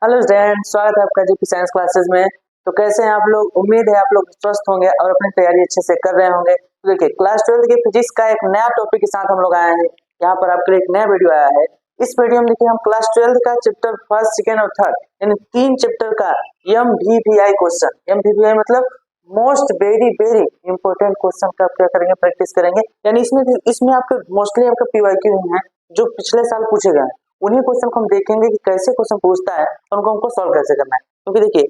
Hello student, स्वागत है आपका जीपी साइंस क्लासेस में। तो कैसे हैं आप लोग? उम्मीद है आप लोग स्वस्थ होंगे और अपनी तैयारी अच्छे से कर रहे होंगे। तो देखिए, क्लास 12 की फिजिक्स का एक नया टॉपिक के साथ हम लोग आए हैं। यहाँ पर आपके लिए एक नया वीडियो आया है। इस वीडियो में देखिए हम क्लास 12 का चैप्टर फर्स्ट, सेकेंड और थर्ड इन 3 चैप्टर का MVVI क्वेश्चन, MVVI मतलब most very very important question का क्या करेंगे, प्रैक्टिस करेंगे। यानी इसमें आपके मोस्टली आपका PYQ है जो पिछले साल पूछे गए हैं। उन्हीं क्वेश्चन को हम देखेंगे कि कैसे क्वेश्चन पूछता है और उनको हमको सॉल्व कैसे करना है। क्योंकि देखिए,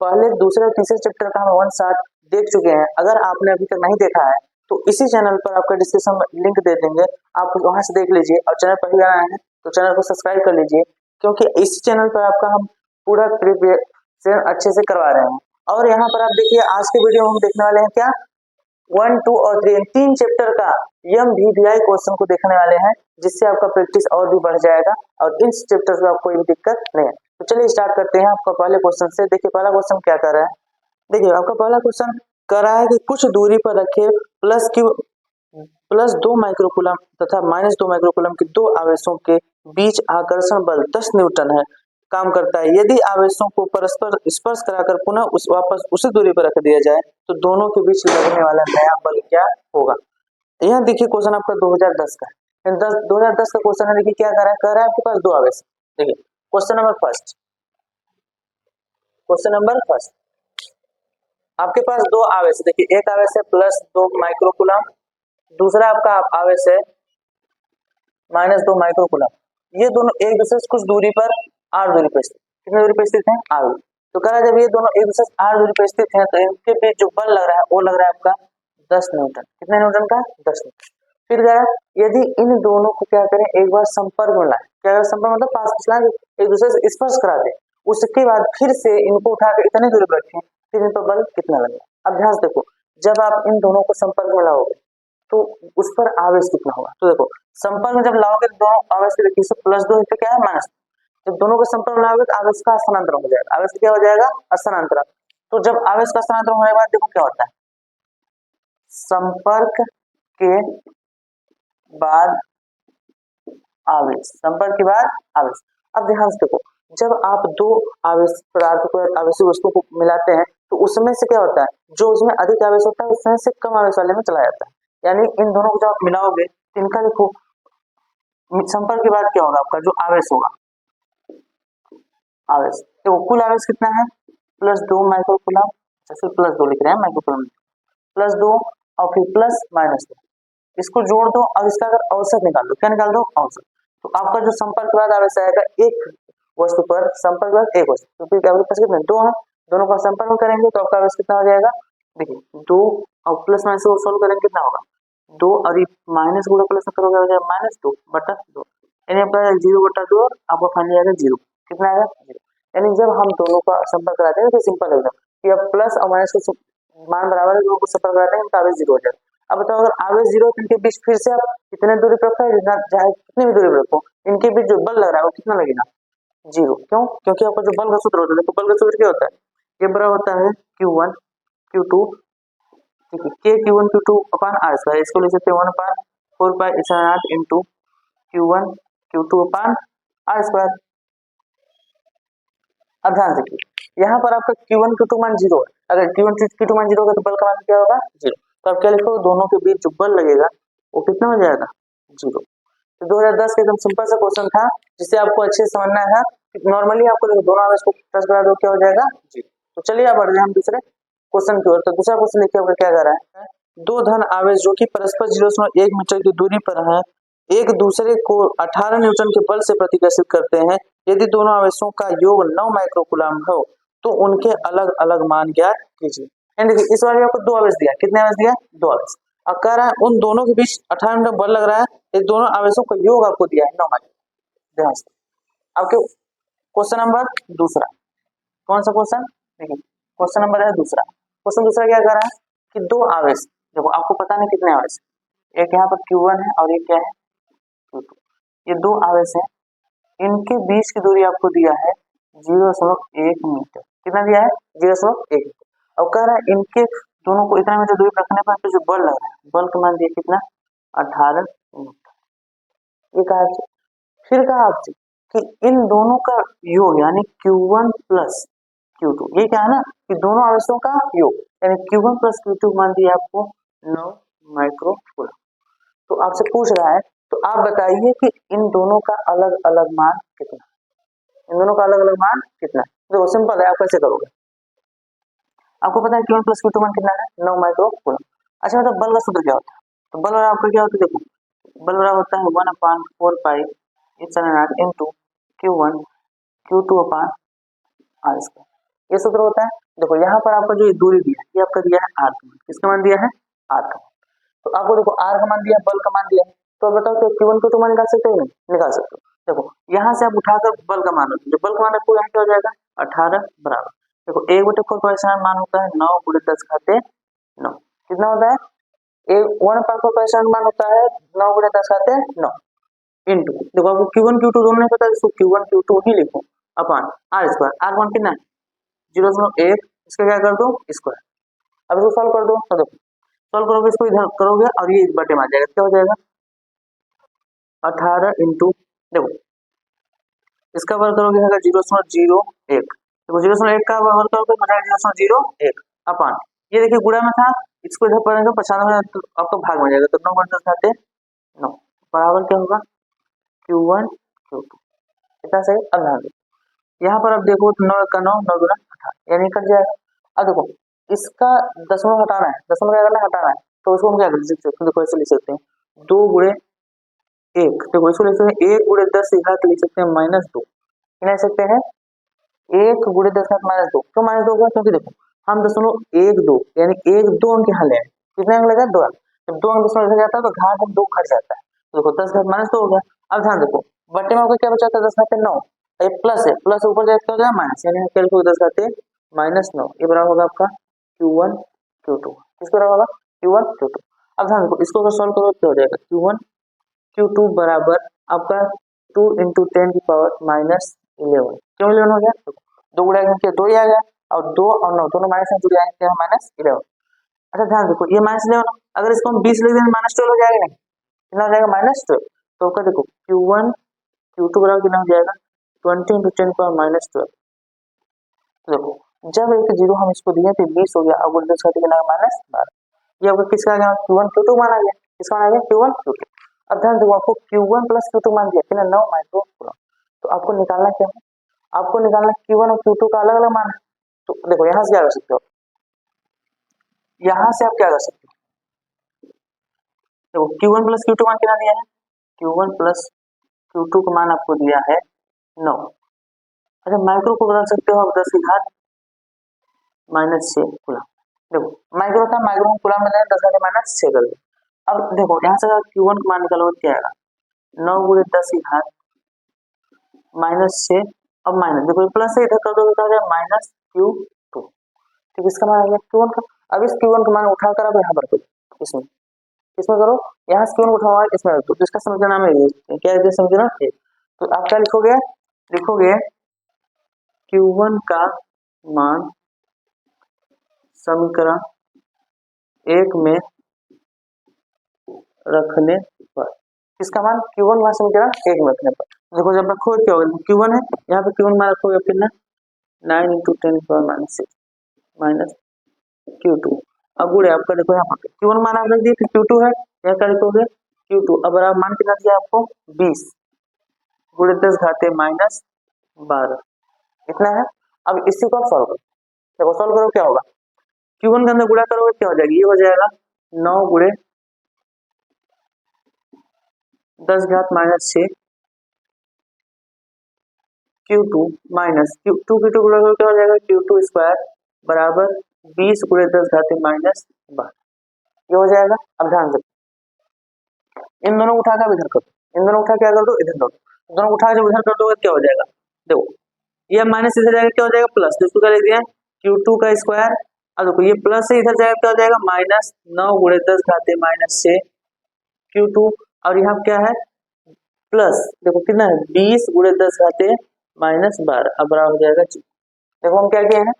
पहले दूसरे और तीसरे चैप्टर का हम 1 शॉट देख चुके हैं। अगर आपने अभी तक नहीं देखा है तो इसी चैनल पर आपका डिस्क्रिप्शन में लिंक दे देंगे, आप वहां से देख लीजिए। और चैनल पर ही आए हैं तो चैनल को सब्सक्राइब कर लीजिए, क्योंकि इस चैनल पर आपका हम पूरा प्रिपरेशन अच्छे से करवा रहे हैं। और यहाँ पर आप देखिए, आज के वीडियो में हम देखने वाले हैं क्या 1, 2 और 3 तीन चैप्टर का MVVI क्वेश्चन को देखने वाले हैं, जिससे आपका प्रैक्टिस और भी बढ़ जाएगा और इन चैप्टर में आपको कोई भी दिक्कत नहीं है। तो चलिए स्टार्ट करते हैं आपका पहले क्वेश्चन से। देखिए पहला क्वेश्चन क्या कर रहा है। देखिए आपका पहला क्वेश्चन कर रहा है कि कुछ दूरी पर रखे +2 माइक्रोकूलम तथा -2 माइक्रोकूलम के दो आवेशों के बीच आकर्षण बल 10 न्यूटन है, काम करता है। यदि आवेशों को परस्पर स्पर्श कराकर पुनः वापस उसी दूरी पर रख दिया जाए तो दोनों के बीच लगने वाला नया बल क्या होगा। यहाँ देखिए क्वेश्चन आपका 2010 का है। 2010 का क्वेश्चन है। देखिए क्या कर रहा है आपके पास दो आवेश। देखिए क्वेश्चन नंबर फर्स्ट आपके पास दो आवेश। देखिए एक आवेश है +2 माइक्रोकूलम, दूसरा आपका आवेश है -2 माइक्रोकूलम। ये दोनों एक दूसरे से कुछ दूरी पर r दूरी पर स्थित, कितनी दूरी पर स्थित है r। तो कह रहा है जब ये दोनों एक दूसरे से r दूरी पर स्थित हैं तो इनके बीच जो बल लग रहा है वो लग रहा है आपका 10 न्यूटन। कितने न्यूटन का? 10 न्यूटन। फिर कह रहा है यदि इन दोनों को क्या करें, एक बार संपर्क में लाए। क्या करें? संपर्क मतलब पास खिंचना, एक दूसरे से स्पर्श करा दे। उसके बाद फिर से इनको उठाकर इतनी दूरी पर रखें, फिर इन पर बल कितना लगेगा। अब ध्यान से देखो, जब आप इन दोनों को संपर्क में लाओगे तो उस पर आवेश कितना होगा। तो देखो संपर्क में जब लाओगे तो दोनों आवेश के, देखिए +2 इस पे क्या है -2। जब दोनों को संपर्क में लाओगे तो आवेश का स्थानांतरण हो जाएगा। आवेश क्या हो जाएगा? स्थानांतरण। तो जब आवेश का स्थानांतरण होने के बाद देखो क्या होता है, संपर्क के बाद आवेश, संपर्क के बाद आवेश। अब ध्यान से देखो, जब आप दो आवेश पदार्थ को, आवेशी वस्तु को मिलाते हैं तो उसमें से क्या होता है, जो उसमें अधिक आवेश होता है उसमें से कम आवेश वाले में चला जाता है। यानी इन दोनों को जब आप मिलाओगे तो इनका देखो संपर्क के बाद क्या होगा, आपका जो आवेश होगा, आवेश तो कुल आवेश कितना है +2 माइक्रोकूलम। जैसे +2 लिख रहे हैं माइक्रोकूलम, +2 और फिर +-2, इसको जोड़ दो और इसका अगर औसत निकाल दो। क्या निकाल दो? औसत। तो आपका जो संपर्क के बाद आवेश आएगा एक वस्तु पर, संपर्क के बाद एक वस्तु, तो फिर आपके पास कितने दो है, दोनों का संपर्क में करेंगे तो आपका आवेश कितना हो जाएगा। देखिए 2 और +- को सोल्व करेंगे कितना होगा, 2 और माइनस गुणा प्लस करोगे हो जाएगा -2/2, यानी आपका 0/2 आपका फाइनल आएगा 0। कितना आएगा? 0। यानी जब हम दोनों का संपर्क कराते हैं तो सिंपल है कि अब प्लस और माइनस को मान बराबर है, दोनों को संपर्क कराते हैं तो आवेश 0 हो जाएगा। अब बताओ अगर आवेश 0 तो इनके बीच फिर से आप कितने दूरी पर रखो, जितना चाहे कितनी भी दूरी पर रखो, इनके बीच जो बल लग रहा है वो कितना लगेगा? 0। क्यों? क्योंकि आपका जो बल का सूत्र होता है, तो बल का सूत्र क्या होता है, ये बराबर होता है Q1 Q2, ठीक है, K Q1 Q2 अपान r²। इसको लिख सकते हैं 1/4π इंटू Q1 Q2 अपान r²। अब ध्यान देखिए, यहाँ पर आपका Q1 Q2 मान 0 है। अगर Q1 Q2 मान 0 होगा तो बल का मान क्या होगा? 0। तो आप क्या लिखोगे, दोनों के बीच जो बल लगेगा वो कितना हो जाएगा? 0। तो 2010 का एकदम सिंपल सा क्वेश्चन था, जिससे आपको अच्छे से समझना है। नॉर्मली आपको देखो दोनों आवेश को प्लस करा दो, क्या हो जाएगा? 0। तो चलिए अब बढ़ रहे हैं हम दूसरे क्वेश्चन की ओर। तो दूसरा क्वेश्चन देखिए आपका क्या कर रहा है, दो धन आवेश जो कि परस्पर 0.1 मीटर की दूरी पर है, एक दूसरे को 18 न्यूटन के बल से प्रतिकर्षित करते हैं। यदि दोनों आवेशों का योग 9 माइक्रोकूलम हो तो उनके अलग अलग मान ज्ञात कीजिए। देखिए इस बार आपको दो आवेश दिया, कितने आवेश दिया? दो आवेश। अब कह रहा है उन दोनों के बीच 18 न्यूटन बल लग रहा है, ये दोनों आवेशों का योग आपको दिया है 9 माइक्रोकूलम। ध्यान से आपके क्वेश्चन नंबर दूसरा, कौन सा क्वेश्चन? देखिए क्वेश्चन नंबर है दूसरा। क्वेश्चन दूसरा क्या कर रहा है कि दो आवेश, देखो आपको पता नहीं कितने आवेश, एक यहाँ पर Q1 है और एक क्या है Q2। ये दो आवेश है, इनके बीच की दूरी आपको दिया है 0.1 मीटर। कितना दिया है? 0.1 मीटर। और कह रहा है इनके दोनों को इतना मीटर दूरी रखने पर जो बल लग रहा है, बल का मान दिया कितना? 18 मीटर। ये कहा आपसे, फिर कहा आपसे कि इन दोनों का योग यानी Q1 प्लस Q2, ये क्या है ना कि दोनों आवेशों का योग यानी Q1 प्लस Q2 मान दिया आपको 9 माइक्रो कूलम। तो आपसे पूछ रहा है तो आप बताइए कि इन दोनों का अलग अलग मान कितना, इन दोनों का अलग अलग मान कितना है। देखो सिंपल है, आप कैसे करोगे, आपको पता है Q1 प्लस Q2 मान कितना है 9 माइक्रो कूलम। अच्छा मतलब बल का सूत्र क्या होता है, तो बल बराबर आपका क्या होता है, देखो बल बराबर होता है 1/4 pi H into Q1 Q2 upon R square, ये सूत्र होता है। देखो यहाँ पर आपका जो दूरी दिया है ये आपका दिया है आर का मान, किसका मान दिया है आर का मान। तो आपको देखो आर का मान दिया, बल का मान दिया है, तो बताओ कि Q1 Q2 मान निकाल सकते हो नहीं, निकाल सकते हो। देखो यहाँ से आप उठाकर बल का मान, जो बल का मान रखो यहाँ क्या हो जाएगा 18 बराबर, देखो 1/4 मान होता है 9 × 10 घाते 9, कितना होता है 1/4 मान होता है 9 × 10 घाते 9 इंटू, देखो आपको Q1 Q2 दोनों नहीं पता, इसको Q1 Q2 ही लिखो अपान आर स्क्वायर, आर मान कितना है 0.1, इसका क्या कर दो स्क्वायर। अब इसको सॉल्व कर दो, तो देखो सॉल्व करोगे इसको इधर करोगे और ये बटे में आ जाएगा, क्या हो जाएगा 18 इंटू, देखो इसका वर्ग करोगे 0.01, देखो 0.1 का वर्ग करोगे तो 0.01 अपान, ये देखिए गुणा में था, इसको इधर पढ़ेंगे 95 तो आपको भाग में जाएगा, तो 9 × 10 घाते 9 बराबर क्या होगा Q1 Q2, इतना सही। अब ध्यान दो यहाँ पर अब देखो 9 का 9 9 गुना 18 यानी कट जाएगा। अब देखो इसका दशमलव हटाना है, दशमलव क्या करना है हटाना है, तो उसको हम क्या कर सकते हैं, देखो ऐसे लिख सकते हैं 2 × 1, देखो इसको लिख सकते हैं 1 × 10 घात लिख सकते हैं -2, क्या लिख सकते हैं 1 × 10 घात -2, क्यों -2 होगा क्योंकि देखो हम 0.12 यानी 1 2 अंक यहाँ ले आए, कितने अंक लगा 2 अंक, जब 2 अंक दशमलव इधर जाता है तो घात 2 घट जाता है, तो देखो 10 घात -2 हो गया। अब ध्यान देखो बटे में आपको क्या बचा था 10 घात 9, ये प्लस है, प्लस ऊपर जाए क्या हो जाएगा माइनस, यानी क्या लिखोगे 10 घात -9, ये बराबर होगा आपका Q1 Q2, किस बराबर होगा Q1 Q2। अब ध्यान देखो इसको अगर सॉल्व करो क्या हो जाएगा Q1 Q2 बराबर आपका 2 × 10⁻11, क्यों 11 हो गया, दो गुणा किया 2 ही आ गया, और 2 और 9 दोनों माइनस में जुड़ जाएंगे क्या -11। अच्छा ध्यान देखो ये -11, अगर इसको हम 20 लिख दें -12 हो जाएगा नहीं, कितना हो जाएगा -12, तो आपका देखो Q1 Q2 बराबर कितना हो जाएगा 20 × 10⁻12। देखो जब एक जीरो हम इसको दिए थे 20 हो गया, अब उल्टे से कितना -12, ये आपका किसका आ गया Q1 Q2 मान आ गया, किसका मान आ गया Q1 Q2। अब ध्यान देखो आपको Q1 प्लस Q2 मान दिया कितना 9 माइक्रो कूलम, तो आपको निकालना क्या है, आपको निकालना Q1 और Q2 का अलग अलग मान है। तो देखो यहाँ से क्या कर सकते हो, यहाँ से आप क्या कर सकते हो, देखो Q1 प्लस Q2 मान कितना दिया है, Q1 प्लस Q2 का मान आपको दिया है 9। अच्छा माइक्रो को बदल सकते हो आप 10 की घात -6 कूलम, देखो माइक्रो था माइक्रो को कूलम में 10 घात -6 कर दो। अब देखो यहाँ से अगर Q1 का मान निकालो क्या आएगा 9 × 10 की घात -6, अब माइनस देखो प्लस से इधर कर दो तो आ जाएगा -Q2, ठीक इसका मान आ गया Q1 का। अब इस Q1 का मान उठाकर अब यहाँ पर करो, इसमें इसमें करो, यहाँ से Q1 उठाओ इसमें रख दो, तो इसका समीकरण नाम है क्या है समीकरण है, तो आप क्या लिखोगे, लिखोगे Q1 का मान समीकरण 1 में रखने पर, किसका मान Q1 मान समीकरण 1 में रखने पर, देखो जब रखोगे क्या होगा Q1 है यहाँ पे Q1 मान रखोगे कितना 9 × 10⁻6 माइनस Q2, अब गुड़े आपका देखो यहाँ पर Q1 मान आप रख दिए, फिर Q2 है यहाँ क्या लिखोगे Q2, अब आप मान कितना दिया आपको 20 × 10 घाते -12, इतना है। अब इसी को आप सॉल्व करो, देखो सॉल्व करो क्या होगा Q1 के अंदर गुणा करोगे क्या हो जाएगा, ये हो जाएगा 9 × 10 घात -6 Q2 माइनस Q2 गुणा करो क्या हो जाएगा Q2 स्क्वायर बराबर 20 × 10 घाते -12, ये हो जाएगा। अब ध्यान से इन दोनों उठा कर इधर करो, इन दोनों उठा क्या कर दो इधर करो, दोनों उठा जब इधर कर दोगे क्या हो जाएगा, देखो ये माइनस इधर जाएगा क्या हो जाएगा प्लस, इसको क्या लिख दिया Q2 का स्क्वायर, अब देखो ये प्लस से इधर जाएगा क्या हो जाएगा -9 × 10 घाते -6 Q2, और यहाँ क्या है प्लस, देखो कितना है 20 × 10 घाते -12, अब बराबर हो जाएगा 0। देखो हम क्या किए हैं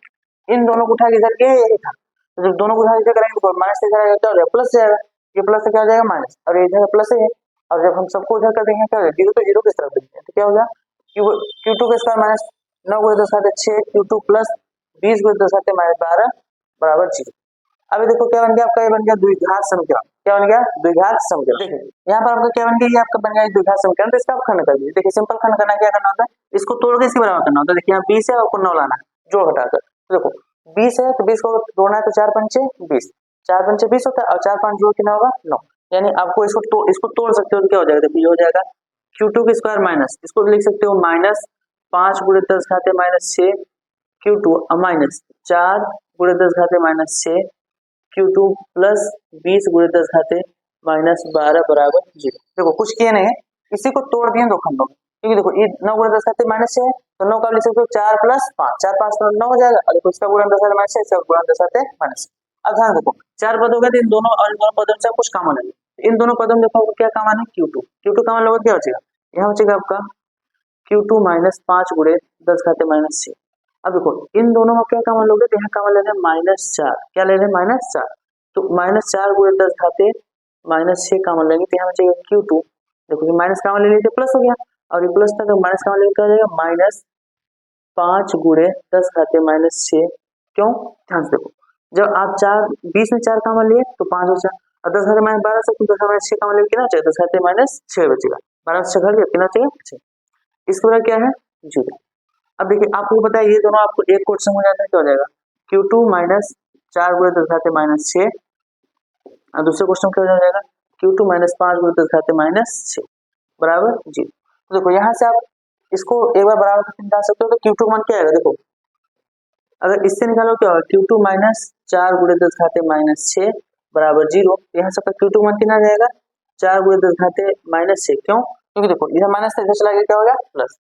इन दोनों को उठा के इधर के यही था, तो जब दोनों को उठा के करेंगे तो माइनस से करेंगे क्या हो जाएगा प्लस जाएगा, ये प्लस से क्या हो जाएगा माइनस, और ये इधर प्लस है, और जब हम सबको उधर कर देंगे क्या हो जाएगा 0 तो 0 किस तरफ देंगे तो क्या होगा Q2 का स्क्वायर माइनस 9 गुणे 10 घाते 6 Q2 प्लस 20 गुणे 10 घाते माइनस 12 बराबर 0। अभी देखो क्या बन गया आपका, ये बन गया द्विघात समीकरण। क्या बन गया? द्विघात समीकरण। देखिए यहाँ पर आपका क्या बन गया, ये आपका बन गया द्विघात समीकरण। तो इसका आप खंड कर दीजिए। देखिए सिंपल खंड करना क्या करना होता है, इसको तोड़ के इसके बराबर करना होता है। देखिए यहाँ 20 है, आपको 9 लाना है जोड़ घटाकर। तो देखो 20 है तो 20 को तोड़ना है तो 4 पंचे 20, 4 पंचे 20 होता है और 4 5 जोड़ कितना होगा 9। यानी आपको इसको तोड़ सकते हो तो क्या हो जाएगा, देखिए ये हो जाएगा Q2 के स्क्वायर माइनस, इसको लिख सकते हो माइनस 5 गुणे 10 घाते माइनस 6 Q2 माइनस 4 गुणे 10 घाते माइनस 6 Q2 प्लस 20 गुणे 10 घाते माइनस 12 बराबर 0। देखो कुछ किए नहीं है, इसी को तोड़ दिए दो खंडों में, क्योंकि देखो ये 9 गुणे 10 घाते माइनस 6 है तो 9 का लिख सकते हो 4 प्लस 5, 4 5 तो 9 हो जाएगा। और देखो इसका गुणन 10 घाते माइनस 6, इसका गुणन 10 घाते माइनस। अब ध्यान देखो 4 पद हो गए तो इन दोनों और इन दोनों पदों से कुछ कॉमन है। इन दोनों पदों में देखो क्या कॉमन है, Q2 कॉमन लोगे क्या बचेगा, यहाँ बचेगा आपका Q2 माइनस 5 गुणे 10 घाते माइनस 6। अब देखो इन दोनों में क्या कॉमन लोगे, तो यहाँ कॉमन ले रहे हैं माइनस 4, क्या ले रहे हैं माइनस 4, तो माइनस 4 गुणे 10 घाते माइनस 6 कॉमन लेंगे तो यहाँ बचेगा Q2। देखो ये माइनस कॉमन ले लीजिए प्लस हो गया, और ये प्लस था तो माइनस कॉमन लेंगे क्या हो जाएगा माइनस 5 गुणे 10 घाते माइनस 6। क्यों, ध्यान से देखो जब आप 20 में 4 कॉमन लिए तो 5 बचा, और 10 घाते माइनस 12 से 10 घाते माइनस 6 कॉमन लेंगे कितना बचेगा, 10 घाते माइनस 6 बचेगा, 12 से 6 घट गया कितना बचेगा 6। इसके बाद क्या है 0। अब देखिए आपको पता है ये दोनों आपको एक क्वेश्चन हो जाता है, क्या हो जाएगा Q2 माइनस 4 गुणे 10 घाते माइनस 6, और दूसरे क्वेश्चन क्या हो जाएगा Q2 माइनस 5 गुणे 10 घाते माइनस 6 बराबर 0। तो देखो यहाँ से आप इसको एक बार बराबर करके निकाल सकते हो, तो Q2 मान क्या आएगा, देखो अगर इससे निकालो क्या होगा Q2 माइनस 4 गुणे 10 घाते माइनस 6 बराबर 0। यहाँ से Q2 मान कितना आ जाएगा 4 गुणे 10 घाते माइनस 6, क्यों, क्योंकि देखो इधर माइनस था इधर चला गया क्या हो गया प्लस,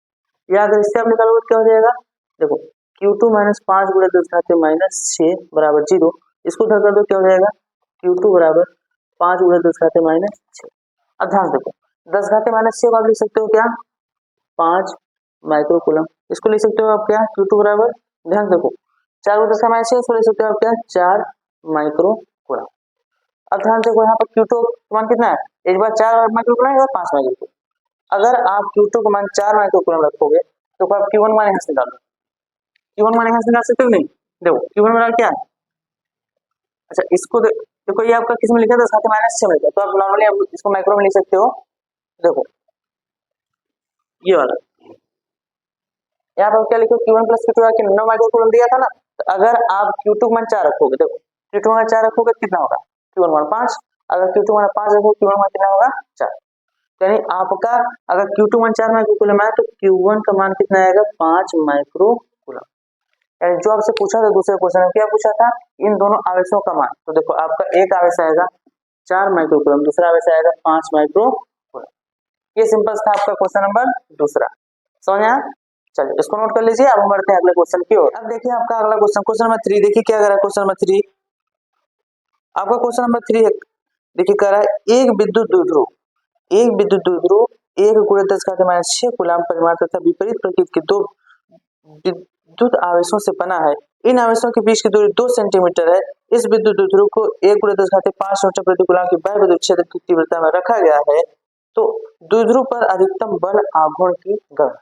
या अगर इससे आप निकालोगे क्या हो जाएगा, देखो Q2 माइनस 5 गुणे 10 घाते माइनस 6 बराबर 0। इसको उधर कर दो क्या हो जाएगा Q2 बराबर 5 गुणे 10 घाते माइनस 6। अब ध्यान देखो 10 घाते माइनस 6 को आप लिख सकते हो क्या 5 माइक्रो कूलम, इसको लिख सकते हो आप क्या Q2 बराबर, ध्यान देखो 4 गुणे 10 का माइनस 6, इसको लिख सकते हो आप क्या 4 माइक्रो कूलम। अब ध्यान देखो यहाँ पर Q2 मान कितना है, एक बार 4 माइक्रो कूलम, एक बार 5 माइक्रो कूलम। अगर आप Q2 को मान 4 माइक्रो कूलम रखोगे तो आप Q1 मान यहाँ से निकालो, Q1 मान यहाँ से निकाल सकते हो नहीं, देखो Q1 बराबर क्या है, अच्छा इसको देखो ये आपका किस में लिखा था, 10 माइनस 6 में लिखा, तो आप नॉर्मली आप इसको माइक्रो में लिख सकते हो। देखो ये वाला यहाँ पर क्या लिखो Q1 प्लस Q2 कि 9 माइक्रो कूलम दिया था ना, तो अगर आप Q2 मान 4 रखोगे, देखो Q2 मान 4 रखोगे कितना होगा Q1 मान 5, अगर Q2 मान 5 रखोगे Q1 मान कितना होगा 4। यानी आपका अगर Q2 मान 4 माइक्रो कूलम आया तो Q1 का मान कितना आएगा 5 माइक्रो कूलम। यानी जो आपसे पूछा था दूसरे क्वेश्चन में क्या पूछा था, इन दोनों आवेशों का मान, तो देखो आपका एक आवेश आएगा 4 माइक्रो कूलम, दूसरा आवेश आएगा 5 माइक्रो कूलम। ये सिंपल था आपका क्वेश्चन नंबर दूसरा, समझ आया। चलिए इसको नोट कर लीजिए, अब हम बढ़ते हैं अगले क्वेश्चन की ओर। अब देखिए आपका अगला क्वेश्चन, क्वेश्चन नंबर 3 देखिए क्या कर रहा है क्वेश्चन नंबर 3। आपका क्वेश्चन नंबर 3 देखिए कह रहा है एक विद्युत द्विध्रुव 1 गुणे 10 घाते माइनस 6 कूलम परिमाण तथा विपरीत प्रकृति के दो विद्युत आवेशों से बना है। इन आवेशों के बीच की दूरी 2 सेंटीमीटर है। इस विद्युत द्विध्रुव को 1 गुणे 10 घाते 5 न्यूटन प्रति कूलम की बाह्य विद्युत क्षेत्र की तीव्रता में रखा गया है। तो द्विध्रुव पर अधिकतम बल आघूर्ण की गणना।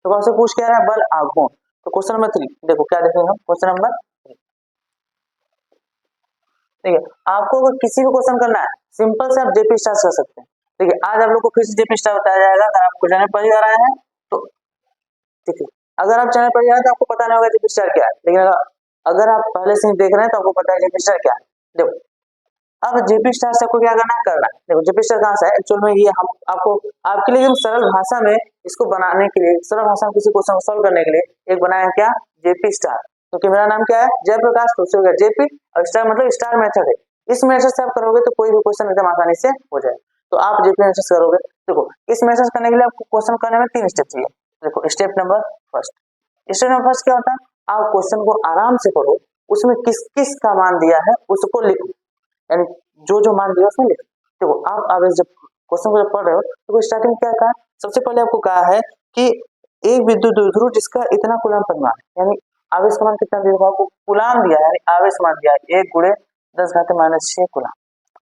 तो आपसे पूछ क्या रहा है बल आघूर्ण। तो क्वेश्चन नंबर 3 देखो क्या देखेंगे हम, क्वेश्चन नंबर 3 ठीक है। आपको अगर किसी भी क्वेश्चन करना है सिंपल से आप जेपी स्टार कर सकते हैं। देखिए आज आप लोग को फिर से जेपी स्टार बताया जाएगा। अगर आपको चैनल पर ही आ रहा है तो ठीक है, अगर आप चैनल पर ही आ रहे हैं तो आपको पता नहीं होगा जेपी स्टार क्या है, लेकिन अगर आप पहले से ही देख रहे हैं तो आपको पता है जेपी स्टार क्या है। देखो अब जेपी स्टार से आपको क्या करना है, करना है। देखो जेपी स्टार कहाँ से है, एक्चुअल में ये हम आपको आपके लिए सरल भाषा में इसको बनाने के लिए, सरल भाषा में किसी क्वेश्चन को सॉल्व करने के लिए एक बनाया क्या जेपी स्टार। क्योंकि मेरा नाम क्या है जयप्रकाश, तो उससे जेपी और स्टार मतलब स्टार मेथड है। इस मेथड से आप करोगे तो कोई भी क्वेश्चन एकदम आसानी से हो जाए। तो आप जेपी मेथड से करोगे। देखो इस मेथड करने के लिए आपको क्वेश्चन करने में 3 स्टेप चाहिए। देखो स्टेप नंबर फर्स्ट क्या होता है, आप क्वेश्चन को आराम से पढ़ो, उसमें किस किस का मान दिया है उसको लिखो, यानी जो जो मान दिया उसमें लिखो। देखो आप आवेश जब क्वेश्चन को जब पढ़ रहे हो तो स्टार्टिंग क्या कहा, सबसे पहले आपको कहा है कि एक विद्युत द्विध्रुव जिसका इतना कूलम परिमाण, यानी आवेश का मान कितना दिया, आपको कूलम दिया है, यानी आवेश मान दिया है 1 गुणे 10 घाते माइनस 6 कूलम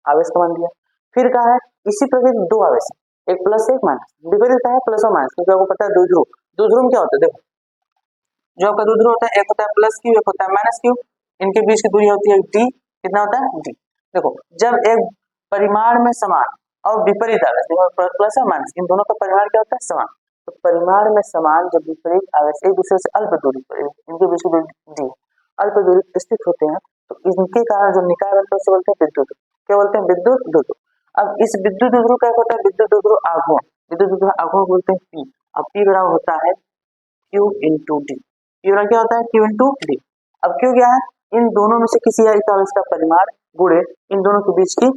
आवेश का मान दिया। फिर कहा है इसी प्रकार दो आवेश, एक प्लस एक माइनस, विपरीत है प्लस और माइनस, क्योंकि आपको पता है द्विध्रुव द्विध्रुव क्या होता है? देखो जो आपका द्विध्रुव होता है, एक होता है प्लस क्यू, एक होता है माइनस क्यू, इनके बीच की दूरी होती है डी। कितना होता है? डी। देखो जब एक परिमाण में समान और विपरीत आवेश, देखो प्लस और माइनस, इन दोनों का परिमाण क्या होता है? समान। तो परिमाण में समान जब विपरीत आवेश एक दूसरे से अल्प दूरी पर, इनके बीच की दूरी डी, अल्प दूरी पर स्थित होते हैं, तो इनके कारण जो निकाय बनता है उसे बोलते हैं विद्युत। क्या बोलते हैं? विद्युत द्विध्रुव। अब इस विद्युत द्विध्रुव का होता है विद्युत द्विध्रुव आघूर्ण, विद्युत द्विध्रुव आघूर्ण बोलते हैं पी। अब पी बराबर होता है क्यू इंटू डी। पी बराबर क्या होता है? Q into D. अब क्यू क्या है? इन दोनों में से किसी एक आवेश का परिमाण गुणे इन दोनों के बीच की,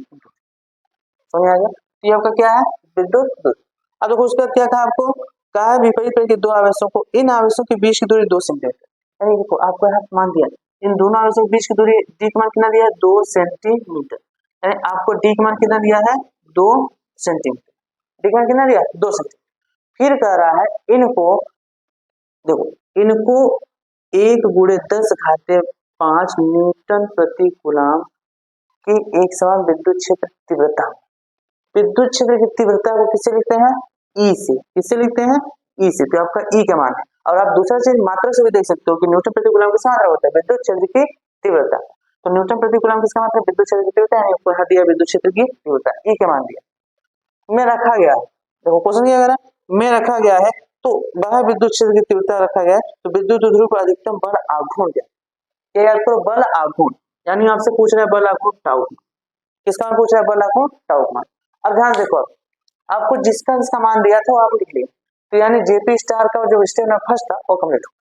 समझ आ गया? तो ये आपका क्या है? विद्युत द्विध्रुव। अब देखो उसका क्या कहा आपको? कहा है विपरीत के दो आवेशों को, इन आवेशों के बीच की दूरी 2 सेंटीमीटर। यानी देखो आपको यहाँ मान दिया इन दोनों आवेशों के बीच की दूरी डी का मान कितना दिया है? 2 सेंटीमीटर। यानी आपको डी का मान कितना दिया है? 2 सेंटीमीटर। डी का मान कितना दिया? 2 सेंटीमीटर। फिर कह रहा है इनको, देखो इनको 1 गुणे 10 घाते 5 न्यूटन प्रति कूलम की एक समान विद्युत क्षेत्र तीव्रता, विद्युत क्षेत्र की तीव्रता को किससे लिखते हैं? ई से। किससे लिखते हैं? ई से। तो आपका ई का मान है। और आप दूसरा चीज मात्रा से भी देख सकते हो कि न्यूटन प्रति कूलम किसका मात्रा होता है? विद्युत क्षेत्र की तीव्रता। तो न्यूटन प्रति कूलम किसका मात्रा? विद्युत क्षेत्र की तीव्रता। यानी आपको यहाँ दिया विद्युत क्षेत्र की तीव्रता, ई का मान दिया, में रखा गया है। देखो क्वेश्चन क्या कह रहा है? में रखा गया है, तो वह विद्युत क्षेत्र की तीव्रता रखा गया है, तो विद्युत द्विध्रुव का अधिकतम बल आघूर्ण क्या? याद करो, बल आघूर्ण। यानी आपसे पूछ रहा है बल आघूर्ण टाउ। किसका मान पूछ रहा है? बल आघूर्ण टाउ मान। अब ध्यान देखो, आपको जिसका जिसका मान दिया था वो आप लिख लिए। तो यानी जेपी स्टार का जो स्टेप नंबर फर्स्ट था वो कंप्लीट हो।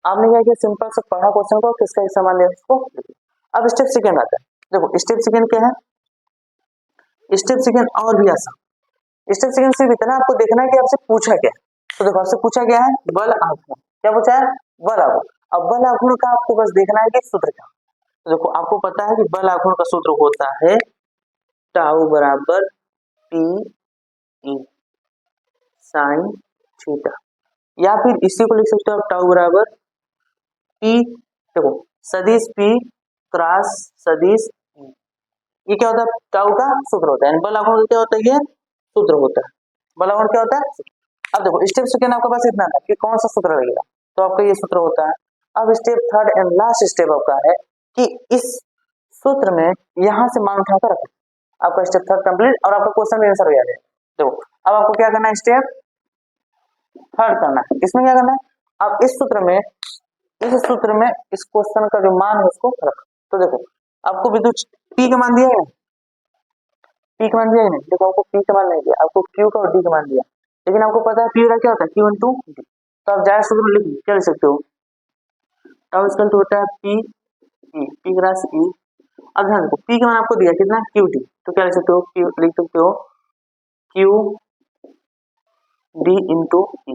आपने क्या किया? सिंपल से पढ़ा क्वेश्चन को, किसका समान दिया उसको लिख लिया। अब स्टेप सेकंड आता है। देखो स्टेप सेकंड क्या है? स्टेप सेकंड और भी आसान। स्टेप सेकंड सिर्फ इतना आपको देखना है कि आपसे पूछा क्या है। तो देखो आपसे पूछा गया है बल आघूर्ण। क्या पूछा है? बल आघूर्ण। अब बल आघूर्ण का आपको बस देखना है कि सूत्र क्या। तो देखो आपको पता है कि बल आघूर्ण का सूत्र होता है टाउ बराबर पी ई साइन थीटा, या फिर इसी को लिख सकते हो आप टाउ बराबर पी, देखो सदिश पी क्रॉस सदिश ई। ये क्या होता है? टाउ का सूत्र होता है। बल आघूर्ण क्या होता है? ये सूत्र होता है। बल आघूर्ण क्या होता है? अब देखो स्टेप सेकंड आपके पास इतना था कि कौन सा सूत्र लगेगा, तो आपका ये सूत्र होता है। अब step third and last step आपका है कि इस सूत्र में यहां से मान उठाकर रखो। आपका स्टेप थर्ड कंप्लीट और आपका क्वेश्चन में आंसर हो जाएगा। देखो अब आपको क्या करना है? स्टेप थर्ड करना है। इसमें क्या करना है? अब इस सूत्र में इस क्वेश्चन का जो मान है उसको रखो। तो देखो आपको विद्युत पी का मान दिया है, पी का मान दिया है नहीं, देखो आपको पी का मान नहीं दिया, आपको क्यू का और डी का मान दिया, लेकिन आपको पता है पी क्या होता है? Q into D. तो आप जाए सूत्र लिख क्या लिख सकते हो? टाउ इक्वल टू होता है पी ई, पी क्रॉस ई। अब ध्यान देखो पी का मान आपको दिया कितना? Q D. तो क्या लिख सकते हो? क्यू लिख सकते हो क्यू डी इंटू ई।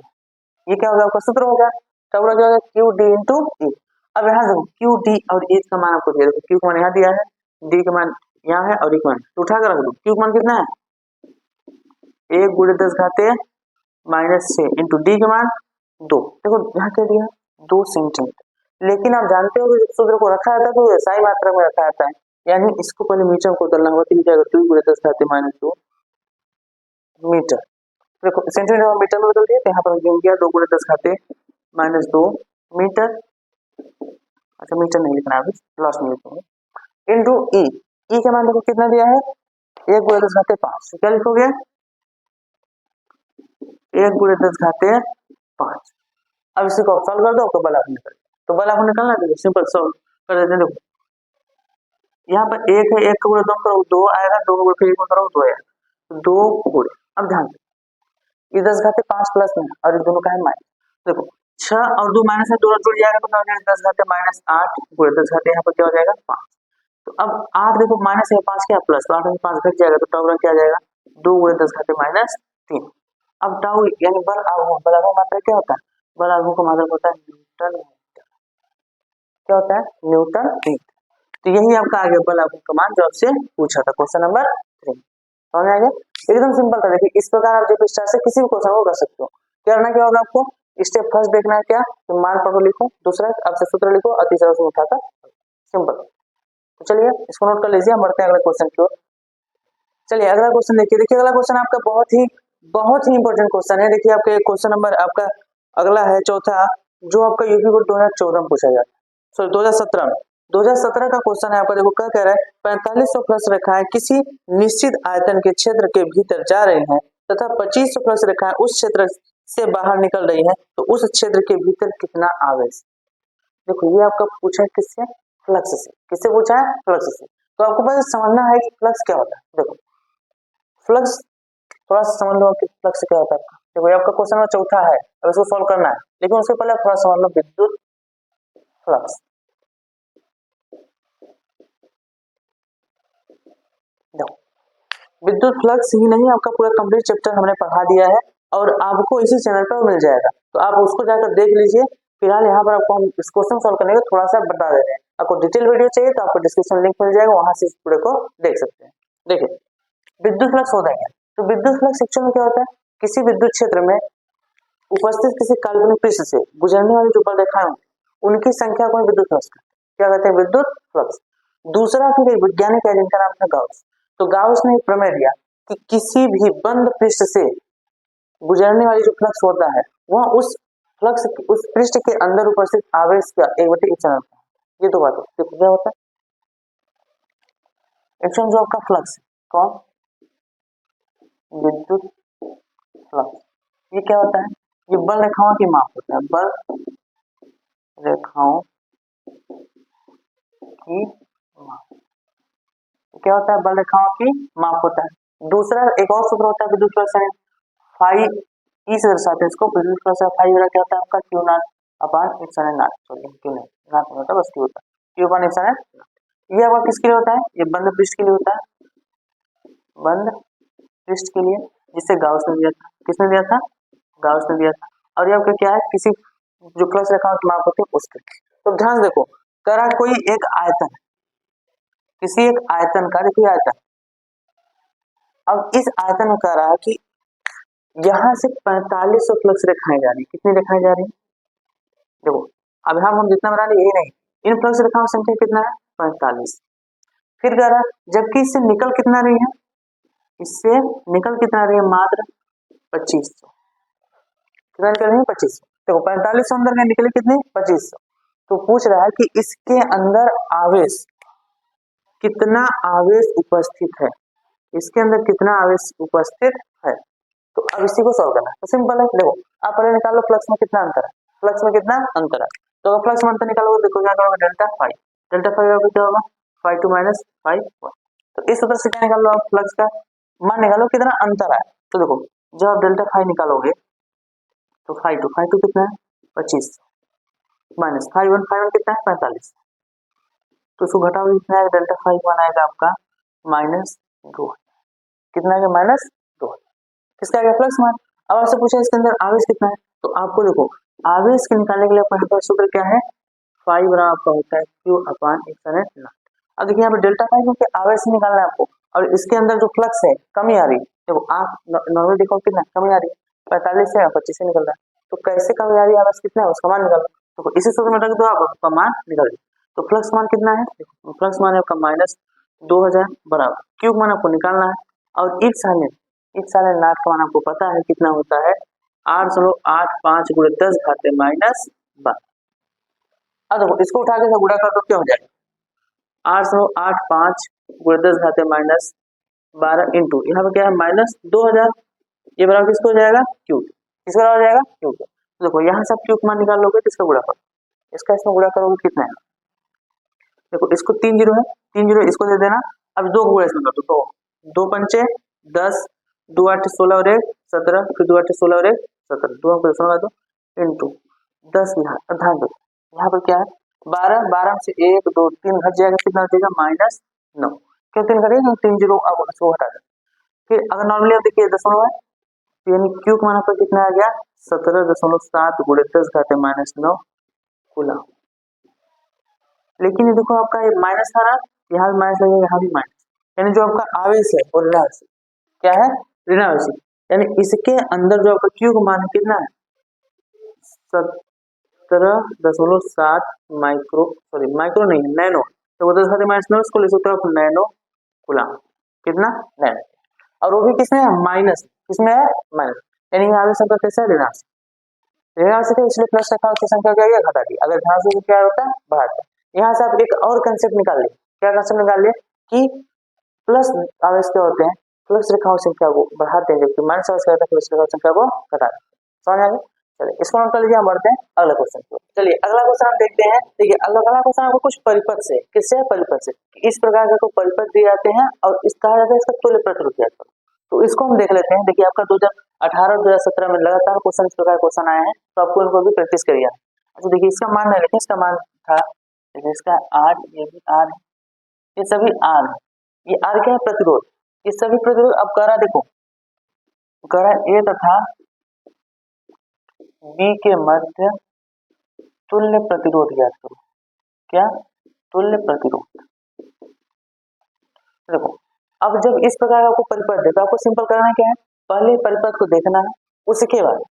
ये क्या होगा? आपका सूत्र होगा। क्या बोला जाएगा? क्यू डी इंटू ई। अब यहाँ देखो क्यू डी और ई का मान आपको दिया, देखो क्यू का मान यहाँ दिया है, डी का मान यहाँ है और ई का मान तो उठा कर रख दो। क्यू का मान कितना है? 1 गुणे 10 घाते -6 इंटू डी का मान 2। देखो यहाँ क्या दिया? 2 सेंटीमीटर। लेकिन आप जानते हो कि सूत्र को रखा जाता है तो ऐसा ही मात्रा में रखा जाता है, यानी इसको पहले मीटर को बदलना होगा। तो क्या 2 गुणे 10 घाते -2 मीटर। देखो सेंटीमीटर और मीटर में बदल दिया, तो यहाँ पर गिन गया 2 गुणे 10 घाते -2 मीटर। अच्छा मीटर नहीं लिखना अभी, लॉस में लिखेंगे। इंटू ई, ई का मान देखो कितना दिया है? 1 गुणे 10 घाते 5। क्या लिखोगे? 1 गुणे 10 घाते 5। अब इसी को सॉल्व कर दो तो बल आघूर्ण निकल, तो बल आघूर्ण निकलना है। सिंपल सॉल्व कर देते हैं। देखो यहाँ पर 1 है, 1 का गुणे 2 करो 2 आएगा, 2 का गुणे फिर 1 करो 2 आएगा, 2 गुणे। अब ध्यान ये 10 घाते 5 प्लस में और ये दोनों का है माइनस। देखो 6 और 2 माइनस है, दोनों जुड़ जाएगा तो क्या हो जाएगा? 10 घाते -8 गुणे 10 घाते यहाँ पर क्या हो जाएगा? 5। तो अब 8 देखो माइनस है 5 क्या प्लस, तो 8 में 5 घट जाएगा तो टाउ क्या आ जाएगा? 2 गुणे 10 घाते -3। अब टाउ यानी बल आघूर्ण, बल आघूर्ण मात्रा क्या होता है? बल आघूर्ण का मात्रा होता है न्यूटन मीटर। क्या होता है? Newton metre. तो यही आपका आ गया बल आघूर्ण का मान जो आपसे पूछा था क्वेश्चन नंबर 3। समझ आ गया? एकदम सिंपल था। देखिए इस प्रकार आप जेपी स्टार से किसी भी क्वेश्चन को कर सकते हो। क्या करना क्या होगा आपको? स्टेप फर्स्ट देखना है क्या? तो मान पढ़ो लिखो, दूसरा आपसे सूत्र लिखो और तीसरा उसमें उठाकर सिंपल। तो चलिए इसको नोट कर लीजिए, हम बढ़ते हैं अगले क्वेश्चन की ओर। चलिए अगला क्वेश्चन देखिए। देखिए अगला क्वेश्चन आपका बहुत ही इंपॉर्टेंट क्वेश्चन है। देखिए आपका क्वेश्चन नंबर आपका अगला है चौथा, जो आपका यूपी बोर्ड 2014 में पूछा गया, सॉरी 2017 में, 2017 का क्वेश्चन है आपका, देखो क्या कह रहा है, 4500 फ्लक्स रेखाएं किसी निश्चित आयतन के क्षेत्र के भीतर जा रही हैं तथा 2500 फ्लक्स रेखाएं उस क्षेत्र से बाहर निकल रही हैं, तो उस क्षेत्र के भीतर कितना आवेश। देखो ये आपका पूछा है किससे, फ्लक्स से। किससे पूछा है, फ्लक्स से। तो आपको बस समझना है कि फ्लक्स क्या होता है। देखो फ्लक्स थोड़ा सा समझ लो कि फ्लक्स क्या होता है। देखो ये आपका क्वेश्चन नंबर चौथा है, अब इसको सॉल्व करना है, लेकिन उससे पहले थोड़ा समझ लो विद्युत फ्लक्स। विद्युत फ्लक्स ही नहीं, आपका पूरा कंप्लीट चैप्टर हमने पढ़ा दिया है और आपको इसी चैनल पर मिल जाएगा, तो आप उसको जाकर देख लीजिए। फिलहाल यहाँ पर आपको हम इस क्वेश्चन सॉल्व करने का थोड़ा सा बता दे रहे हैं। आपको डिटेल वीडियो चाहिए तो आपको डिस्क्रिप्शन लिंक मिल जाएगा, वहां से इस पूरे को देख सकते हैं। देखिए विद्युत फ्लक्स होता है क्या, तो विद्युत फ्लक्स एक्चुअल में क्या होता है, किसी विद्युत क्षेत्र में उपस्थित किसी काल्पनिक पृष्ठ से गुजरने वाली जो बल रेखाएं उनकी संख्या को विद्युत फ्लक्स क्या कहते हैं, विद्युत फ्लक्स। दूसरा फिर एक वैज्ञानिक है जिनका नाम था गाउस। तो गाउस ने एक प्रमेय दिया कि किसी भी बंद पृष्ठ से गुजरने वाली जो फ्लक्स होता है वह उस फ्लक्स उस पृष्ठ के अंदर उपस्थित आवेश का एक बटे इतना। ये दो बातें देखो क्या होता है, एक्चुअल जो आपका फ्लक्स कौन, विद्युत फ्लक्स, ये क्या होता है, ये बल रेखाओं की माप होता है, बल रेखाओं की माप। क्या होता है, बल रेखाओं की माप होता है। दूसरा एक और सूत्र होता है विद्युत फ्लक्स है, फाई ई से दर्शाते हैं इसको। विद्युत फ्लक्स फाई वगैरह क्या होता है आपका, Q not upon epsilon not, sorry Q नहीं नॉट होता है, बस क्यू होता है, क्यू अपॉन एप्सिलॉन नॉट। ये आपका किसके लिए होता है, ये बंद पृष्ठ के लिए होता है, बंद पृष्ठ के लिए, जिससे गाउस ने दिया था। किसने दिया था, गाउस ने दिया था। और ये आपका क्या है, किसी जो फ्लक्स रेखाओं की माप होती है उसके। तो ध्यान देखो, करा कोई एक आयतन, किसी एक आयतन का, देखिए आयतन, अब इस आयतन में कह रहा है कि यहां से 4500 फ्लक्स रेखाएं जा रही, कितनी रेखाएं जा रही, देखो अब हम जितना बना रहे यही नहीं, इन फ्लक्स रेखाओं की संख्या कितना है, 45। फिर कह रहा है जबकि इससे निकल कितना रही है, इससे निकल कितना रही है, मात्र 2500। कितना निकल रही है, 2500। देखो 4500 अंदर में निकले कितने, 2500। तो पूछ रहा है कि इसके अंदर आवेश, कितना आवेश उपस्थित है, इसके अंदर कितना आवेश उपस्थित है। तो अब इसी को सॉल्व करना है, तो सिंपल है। देखो आप पहले निकालो फ्लक्स में कितना अंतर है, फ्लक्स में कितना अंतर है। तो अगर फ्लक्स में अंतर निकालोगे, देखो क्या करोगे, डेल्टा फाई, डेल्टा फाई का क्या होगा, phi two minus phi one. तो इस सूत्र से क्या निकाल लो आप, फ्लक्स का मान निकालो कितना अंतर है। तो देखो जब आप डेल्टा फाई निकालोगे तो फाई टू कितना है, 25 माइनस फाई वन कितना है, 45। तो उसको घटाओगे कितना आएगा, डेल्टा फाई वन आएगा आपका -2, कितना आएगा, -2। किसका आ गया, फ्लक्स मान। अब आपसे पूछा इसके अंदर आवेश कितना है, तो आपको देखो आवेश के निकालने के लिए आपका सूत्र क्या है, फाई बराबर आपका होता है क्यू अपॉन एप्सिलॉन नॉट। अब देखिए यहाँ पे डेल्टा फाई क्योंकि आवेश निकालना है आपको, और इसके अंदर जो फ्लक्स है कमी आ रही है। देखो आप नॉर्मल देखो कितना कमी आ रही है, 45 से 25 से निकल रहा है। तो कैसे कमी आ रही है, आवेश कितना है उसका मान निकालो। तो इसी सूत्र में रख दो आप, आपका मान निकल। तो फ्लक्स मान कितना है, फ्लक्स मान है आपका -2000 बराबर क्यू मान आपको निकालना है। और इप्सिलॉन नॉट का मान आपको पता है कितना होता है, 8.85 गुणे 10 घाते -12। अब देखो इसको उठा के गुणा कर दो, क्या हो जाएगा, 8.85 गुणे 10 घाते -12 इंटू यहाँ पे क्या है -2000, ये बराबर किसको हो जाएगा, क्यू, किसका बराबर हो जाएगा, क्यू। तो देखो यहाँ से आप क्यू मान निकाल लोगे, किसका गुणा करो, इसका इसमें गुणा करोगे कितना है, देखो इसको 3 जीरो है, 3 जीरो इसको दे देना। अब दो गुणा इसमें कर दो, तो 2 पंचे 10, 2 8 16 और 1 17, फिर 2 8 16 और 1 17, 2 को 16 दो इंटू 10 यहाँ ध्यान दो, यहाँ पर क्या है 12, 12 से 1 2 3 घट जाएगा, कितना हो जाएगा -9। क्यों 3 घटेगा, 3 जीरो अब इसको हटा दो। फिर अगर नॉर्मली आप देखिए दशमलव है, तो यानी क्यू का मान पर कितना आ गया, 17.7 गुणे 10 घाते -9 कूलम। लेकिन ये देखो आपका ये माइनस था ना, यहाँ भी माइनस लगेगा, यहाँ भी माइनस, यानी जो आपका आवेश है वो ऋणावेश क्या है, ऋणावेश। यानी इसके अंदर जो आपका क्यू का मान कितना है, 17.7 माइक्रो नहीं नैनो, तो वो 10 -9 इसको ले सकते हो नैनो कूलम, कितना नैनो। और वो भी किसमें है, माइनस, किसमें है, माइनस, यानी आवेश आपका कैसा है, ऋणावेश। ऋणात्मक संख्या इसलिए प्लस रखा, उसकी संख्या क्या है घटा दी, अगर धनात्मक संख्या क्या होता है बढ़ाते। यहाँ से आप एक और कंसेप्ट निकाल लिए, क्या कंसेप्ट निकाल लिए कि प्लस आवेश क्या होते हैं, प्लस रेखाओं संख्या को बढ़ाते हैं, जबकि माइनस आवेश क्या होता है प्लस रेखाओं संख्या को घटाते हैं। समझ आ गया? चलिए इसको नोट कर लीजिए, हम बढ़ते हैं अगला क्वेश्चन की ओर। चलिए अगला क्वेश्चन हम देखते हैं। देखिए अगला क्वेश्चन आपको कुछ परिपथ से, किससे परिपथ से, इस प्रकार के कोई परिपथ दिए जाते हैं और इस कहा जाता है इसका तुल्य प्रतिरोध ज्ञात करो। तो इसको हम देख लेते हैं। देखिए आपका 2018 2017 में लगातार क्वेश्चन इस प्रकार क्वेश्चन आए हैं, तो आपको इनको भी प्रैक्टिस करिए। अच्छा देखिए इसका मान है, लेकिन इसका मान था, देखिए इसका आर, ये भी आर, ये सभी आर है। ये आर क्या है प्रतिरोध, ये सभी प्रतिरोध। अब करा देखो, करा ए तथा बी के मध्य तुल्य प्रतिरोध ज्ञात करो। क्या? तुल्य प्रतिरोध। देखो अब जब इस प्रकार आपको परिपथ दे तो आपको सिंपल करना क्या है, पहले परिपथ को देखना है, उसके बाद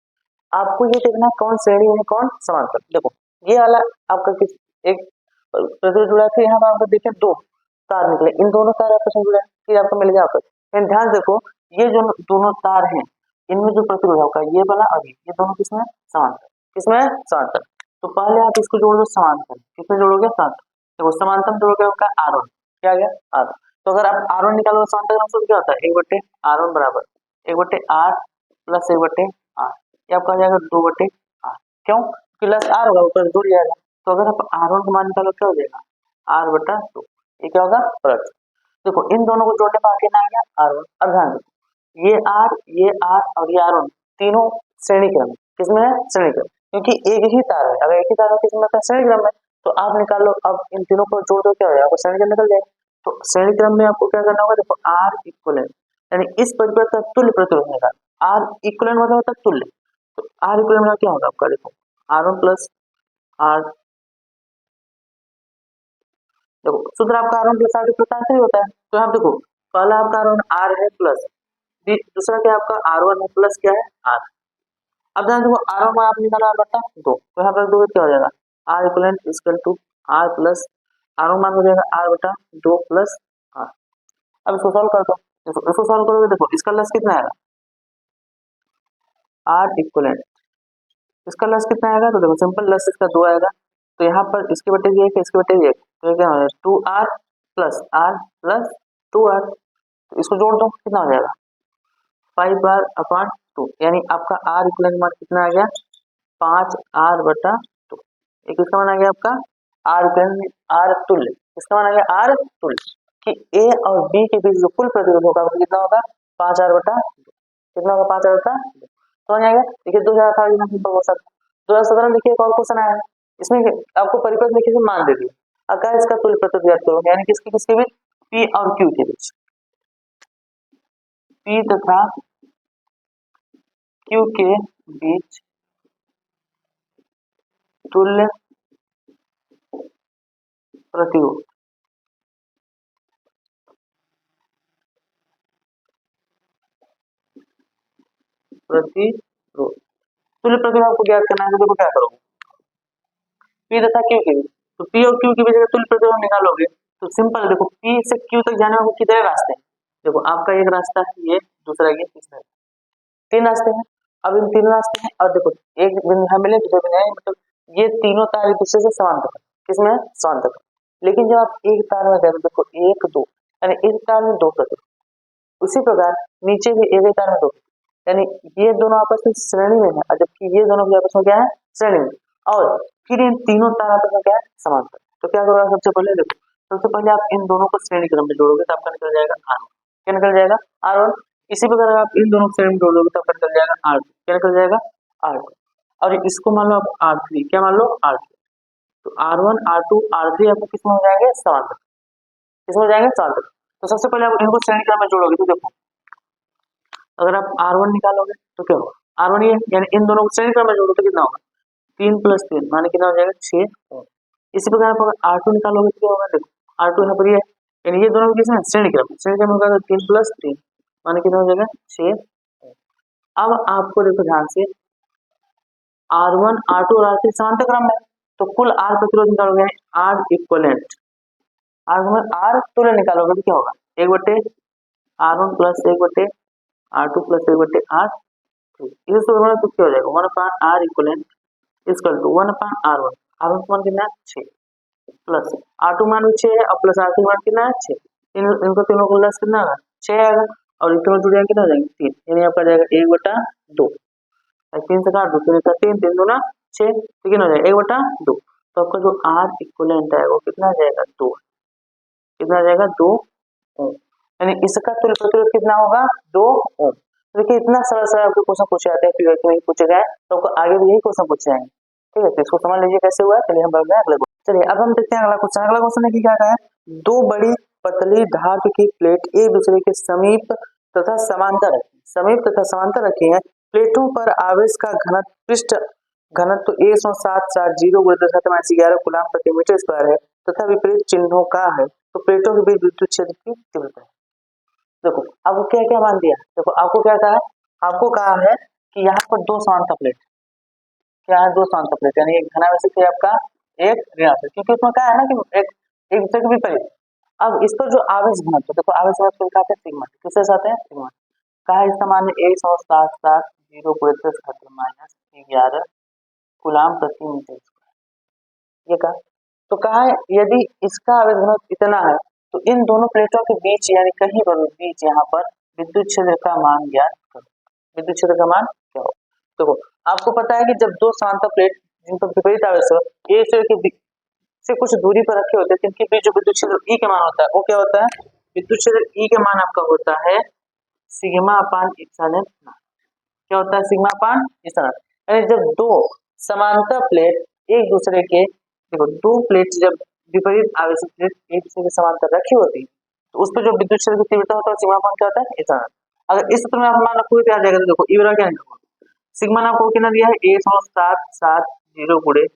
आपको ये देखना है कौन श्रेणी में कौन समांतर। देखो ये वाला आपका किस एक प्रतिरोध जुड़ा है, यहाँ पर आपको देखें दो तार निकले, इन दोनों तार आपस में जुड़ा है, फिर आपको मिल गया आपस। लेकिन ध्यान देखो ये जो दोनों तार हैं इनमें जो प्रतिरोध होगा ये वाला अभी, ये दोनों किसमें समांतर, किसमें समांतर। तो पहले आप इसको जोड़ दो समांतर, किसमें जोड़ोगे समांतर। देखो समांतर में जोड़ोगे आपका R1, क्या आ गया R1। तो अगर आप R1 निकालोगे समांतर में क्या होता है 1/R1 बराबर 1/R प्लस 1/R, ये आपका आ जाएगा 2/R। क्यों? प्लस R होगा ऊपर जुड़ जाएगा। तो अगर आप R1 का मान निकालो क्या हो जाएगा R/2, ये क्या होगा प्लस। देखो इन दोनों को जोड़ने पर आगे ना आ गया R1। अब ध्यान दो ये R, ये R और ये R1 तीनों श्रेणी क्रम, किसमें है श्रेणी क्रम, क्योंकि एक ही तार है। अगर एक ही तार है किसमें है श्रेणी क्रम में, तो आप निकाल लो। अब इन तीनों को जोड़ दो क्या हो जाएगा, आपको श्रेणी क्रम निकल जाएगा। तो श्रेणी क्रम में आपको क्या करना होगा, देखो R इक्विवेलेंट, यानी इस परिपथ का तुल्य प्रतिरोध निकाल। R इक्विवेलेंट मतलब होता है तुल्य, तो R इक्विवेलेंट क्या होगा आपका, देखो R1 प्लस R, देखो सूत्र आपका R1 प्लस R2 प्रकार से होता है। तो यहाँ देखो पहला आपका R1 R है प्लस, दूसरा क्या आपका R1 है प्लस क्या है R। अब ध्यान देखो R1 आप निकाला बटा 2, तो यहाँ पर 2 क्या हो जाएगा R equivalent equal to R plus R1 मान हो जाएगा R/2 प्लस R। अब इसको सॉल्व कर दो, इसको सॉल्व करोगे देखो इसका लस कितना आएगा R इक्विवेलेंट, इसका लस कितना आएगा, तो देखो सिंपल लस इसका 2 आएगा, तो यहाँ पर इसके बटे भी 1 इसके बटे भी 1, तो क्या हो जाएगा 2R plus R plus 2R। तो इसको जोड़ दो कितना हो जाएगा 5R/2, यानी आपका R इक्विवेलेंट मान कितना आ गया 5R/2। एक इसका मान आ गया आपका R इक्विवेलेंट, R तुल्य, इसका मान आ गया R तुल्य कि A और B के बीच जो कुल प्रतिरोध होगा वो कितना होगा 5R/2, कितना होगा 5R/2। समझ आएगा। देखिए 2018 में सिंपल हो सकता है। 2017 देखिए एक और क्वेश्चन आया है, इसमें आपको परिपथ में किसी मान दे दिया, अगर इसका तुल्य प्रतिरोध ज्ञात करो, यानी किसके किसके बीच P और Q के बीच, P तथा Q के बीच तुल्य प्रतिरोध। प्रतिरोध तुल्य प्रतिरोध आपको ज्ञात करना है, तो देखो क्या करोगे P तथा Q के बीच, तो P और Q के बीच अगर तुल्य प्रतिरोध निकालोगे तो सिंपल है। देखो P से Q तक जाने में कितने रास्ते हैं, देखो आपका एक रास्ता है ये, दूसरा ये, तीसरा, 3 रास्ते हैं। अब इन 3 रास्ते हैं और देखो एक बिंदु यहाँ मिले दूसरे बिंदु यहाँ, मतलब ये तीनों तार एक दूसरे से समांतर है, किसमें समांतर। लेकिन जब आप एक तार में गए तो देखो 1 2, यानी एक तार में 2 प्रतिरोध, उसी प्रकार नीचे भी एक तार में 2, यानी ये दोनों आपस में श्रेणी में है, और जबकि ये दोनों भी आपस में क्या है श्रेणी में, और फिर इन तीनों तार आपस में क्या है समांतर। तो क्या करोगे सबसे पहले, देखो सबसे पहले आप इन दोनों को श्रेणी क्रम में जोड़ोगे तो आपका निकल जाएगा R1, क्या निकल जाएगा R1। इसी प्रकार आप इन दोनों को श्रेणी में जोड़ोगे तो आपका निकल जाएगा R2, क्या निकल जाएगा R2। और इसको मान लो आप R3, क्या मान लो R3, तो R1 R2 R3 आपको किसमें हो जाएंगे समांतर, किसमें हो जाएंगे समांतर। तो सबसे पहले आप इनको श्रेणी क्रम में जोड़ोगे तो देखो अगर आप R1 निकालोगे तो क्या होगा R1 ये, यानी इन दोनों को श्रेणी क्रम में जोड़ो तो कितना होगा 3 + 3 माने कितना हो जाएगा 6। इसी प्रकार आप अगर R2 निकालोगे तो क्या होगा, देखो R2 यहाँ पर ये, यानी ये दोनों किसमें श्रेणी क्रम होगा, तो 3 + 3 माने कितना हो जाएगा 6। अब आपको देखो ध्यान से R1 R2 और R3 समांतर क्रम में, तो कुल R प्रतिरोध निकालोगे R इक्विवेलेंट, R तुल्य निकालोगे तो क्या होगा 1/R1 + 1/R2 + 1/R इस सूत्र में तो क्या हो जाएगा 1/r equivalent equal to 1/r1। r1 मान कितना है 6 प्लस r2 मान भी 6 है और प्लस r3 मान कितना है 6। इनको तीनों को प्लस कितना आएगा 6 आएगा और इनको जुड़ जाएगा कितना हो जाएंगे 3, यानी आपका जाएगा 1/2। 3 से काट दो 3 का 3 3 दूना 6 तो कितना हो जाएगा 1/2। तो आपका जो r इक्वलेंट है वो कितना आ जाएगा 2, कितना आ जाएगा 2 ओम, यानी इसका तुल्य प्रतिरोध कितना होगा 2 ओम। देखिए इतना सरल सरल आपको क्वेश्चन पूछे जाते हैं, फिगर में ही पूछे गए तो आपको आगे भी यही क्वेश्चन पूछे जाएंगे। ठीक है, तो इसको समझ लीजिए कैसे हुआ है। चलिए हम बढ़ते हैं अगले क्वेश्चन। चलिए अब हम देखते हैं अगला क्वेश्चन। अगला क्वेश्चन है कि क्या कहा है, दो बड़ी पतली धातु की प्लेट एक दूसरे के समीप तथा समांतर रखी है। प्लेटों पर आवेश का घनत्व पृष्ठ घनत्व 1.770 × 10⁻11 कूलम प्रति मीटर स्क्वायर है तथा विपरीत चिन्हों का है, तो प्लेटों के बीच विद्युत क्षेत्र की तीव्रता है। देखो आपको क्या क्या मान दिया, देखो आपको क्या कहा है, आपको कहा है कि यहाँ पर दो समांतर प्लेट, क्या है दो समांतर प्लेट, यानी एक धनावेशित है आपका एक ऋणावेशित, क्योंकि उसमें क्या है ना कि एक दूसरे के विपरीत। अब इस पर जो आवेश घनत्व, देखो आवेश घनत्व लिखा है सिग्मा, किससे साथ है सिग्मा, कहा है इसका मान 1.770 × 10⁻11 कूलम प्रति मीटर स्क्वायर। ये कहा तो कहा है यदि इसका आवेश घनत्व इतना है तो इन दोनों प्लेटों के बीच यानी कहीं पर बीच यहाँ पर विद्युत क्षेत्र का मान ज्ञात करो। विद्युत क्षेत्र का मान क्या हो, देखो आपको पता है कि जब दो समांतर प्लेट जिन पर विपरीत आवेश हो एक दूसरे के बीच से कुछ दूरी पर रखे होते हैं, जिनके बीच जो विद्युत क्षेत्र ई का मान होता है वो क्या होता है, विद्युत क्षेत्र ई का मान आपका होता है सिग्मा/एप्सिलॉन। क्या होता है सिग्मा/एप्सिलॉन। यानी जब दो समांतर प्लेट एक दूसरे के, देखो दो प्लेट जब विपरीत आवेश प्लेट एक दूसरे के समांतर रखी होती है तो उस पर जो विद्युत क्षेत्र की तीव्रता होता है सिग्मा क्या होता है एप्सिलॉन। अगर इस सूत्र में आप मान रखोगे तो आ जाएगा, तो देखो ई बराबर क्या है सिग्मा ने आपको कितना दिया है 1.770 ×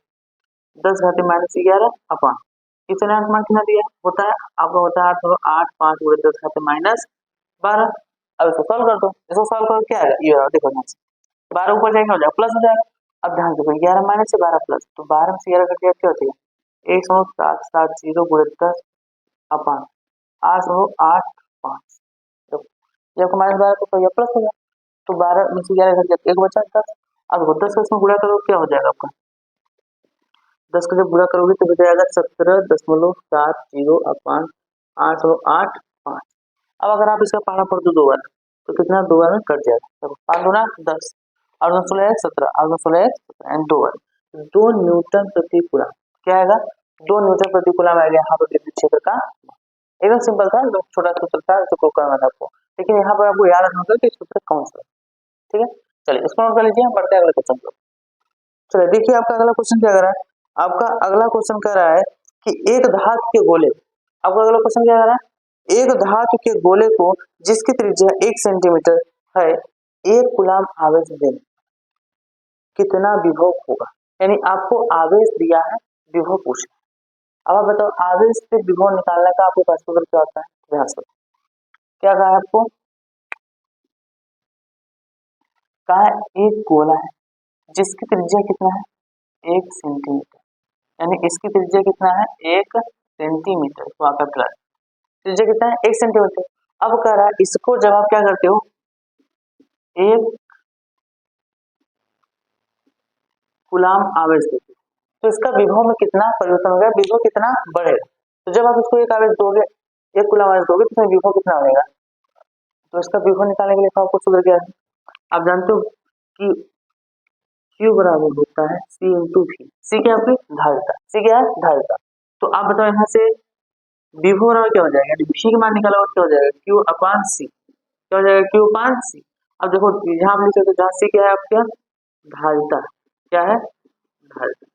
10⁻11 अपॉन इतना मान कितना दिया होता है आपका होता है 8.5 × 10⁻12। अब इसको सॉल्व कर दो, इसको सॉल्व करो क्या आएगा ये देखो 12 ऊपर जाएगा हो जाएगा प्लस हो जाएगा। अब ध्यान देखो 11 माइनस से 12 प्लस, तो 12 से 11 कट क्या होती है 1.770 × 10 अपॉन 8.5। जब माइनस 12 तो यह प्लस हो गया, तो 12 में से 11 घट गया एक बचा 10। अब 10 का इसमें गुणा करो क्या हो जाएगा आपका 10 का जब गुणा करोगे तो हो जाएगा 17.70 अपॉन 8.85। अब अगर आप इसका पाना पढ़ दो 2 बार तो कितना 2 बार में कट जाएगा, देखो 5 गुना 10 और 9 16 17 और 9 16 एंड 2 बार 2 न्यूटन प्रति कूलम। क्या आएगा 2 न्यूटन प्रति कूलम आएगा यहाँ पर विद्युत क्षेत्र का। एकदम सिंपल था, एकदम छोटा सूत्र था जो करना था आपको, लेकिन यहाँ पर आपको याद रखना होगा कि सूत्र कौन सा। ठीक है, चलिए इसको नोट कर लीजिए, हम बढ़ते हैं अगले क्वेश्चन पर। चलिए देखिए आपका अगला क्वेश्चन क्या कर रहा है, आपका अगला क्वेश्चन कह रहा है कि एक धातु के गोले, आपका अगला क्वेश्चन क्या कर रहा है, एक धातु के गोले को जिसकी त्रिज्या 1 सेंटीमीटर है 1 कूलम आवेश देने कितना विभव होगा। यानी आपको आवेश दिया है विभव पूछा। अब आप बताओ आवेश से विभव निकालने का आपके पास सूत्र क्या होता है, ध्यान से क्या कहा है आपको, कहा है एक गोला है जिसकी त्रिज्या कितना है 1 सेंटीमीटर, यानी इसकी त्रिज्या कितना है 1 सेंटीमीटर, तो आपका प्लस त्रिज्या कितना है 1 सेंटीमीटर। अब कह रहा है इसको जब आप क्या करते हो 1 कूलम आवेश देते तो इसका विभव में कितना परिवर्तन होगा, विभव कितना बढ़ेगा। तो जब आप इसको एक आवेश दोगे 1 कूलम आवेश दोगे तो विभव कितना बनेगा, तो इसका विभव निकालने के लिए आपको सूत्र क्या है, आप जानते हो कि Q बराबर होता है C × V। C क्या है धारिता, C क्या है धारिता। तो आप बताओ यहाँ से विभव बराबर क्या हो जाएगा, V का मान निकाला क्या हो जाएगा Q/C, क्या हो जाएगा Q/C। अब देखो यहाँ आप लिख सकते हो जहाँ C क्या है आपका धारिता, क्या है धारिता।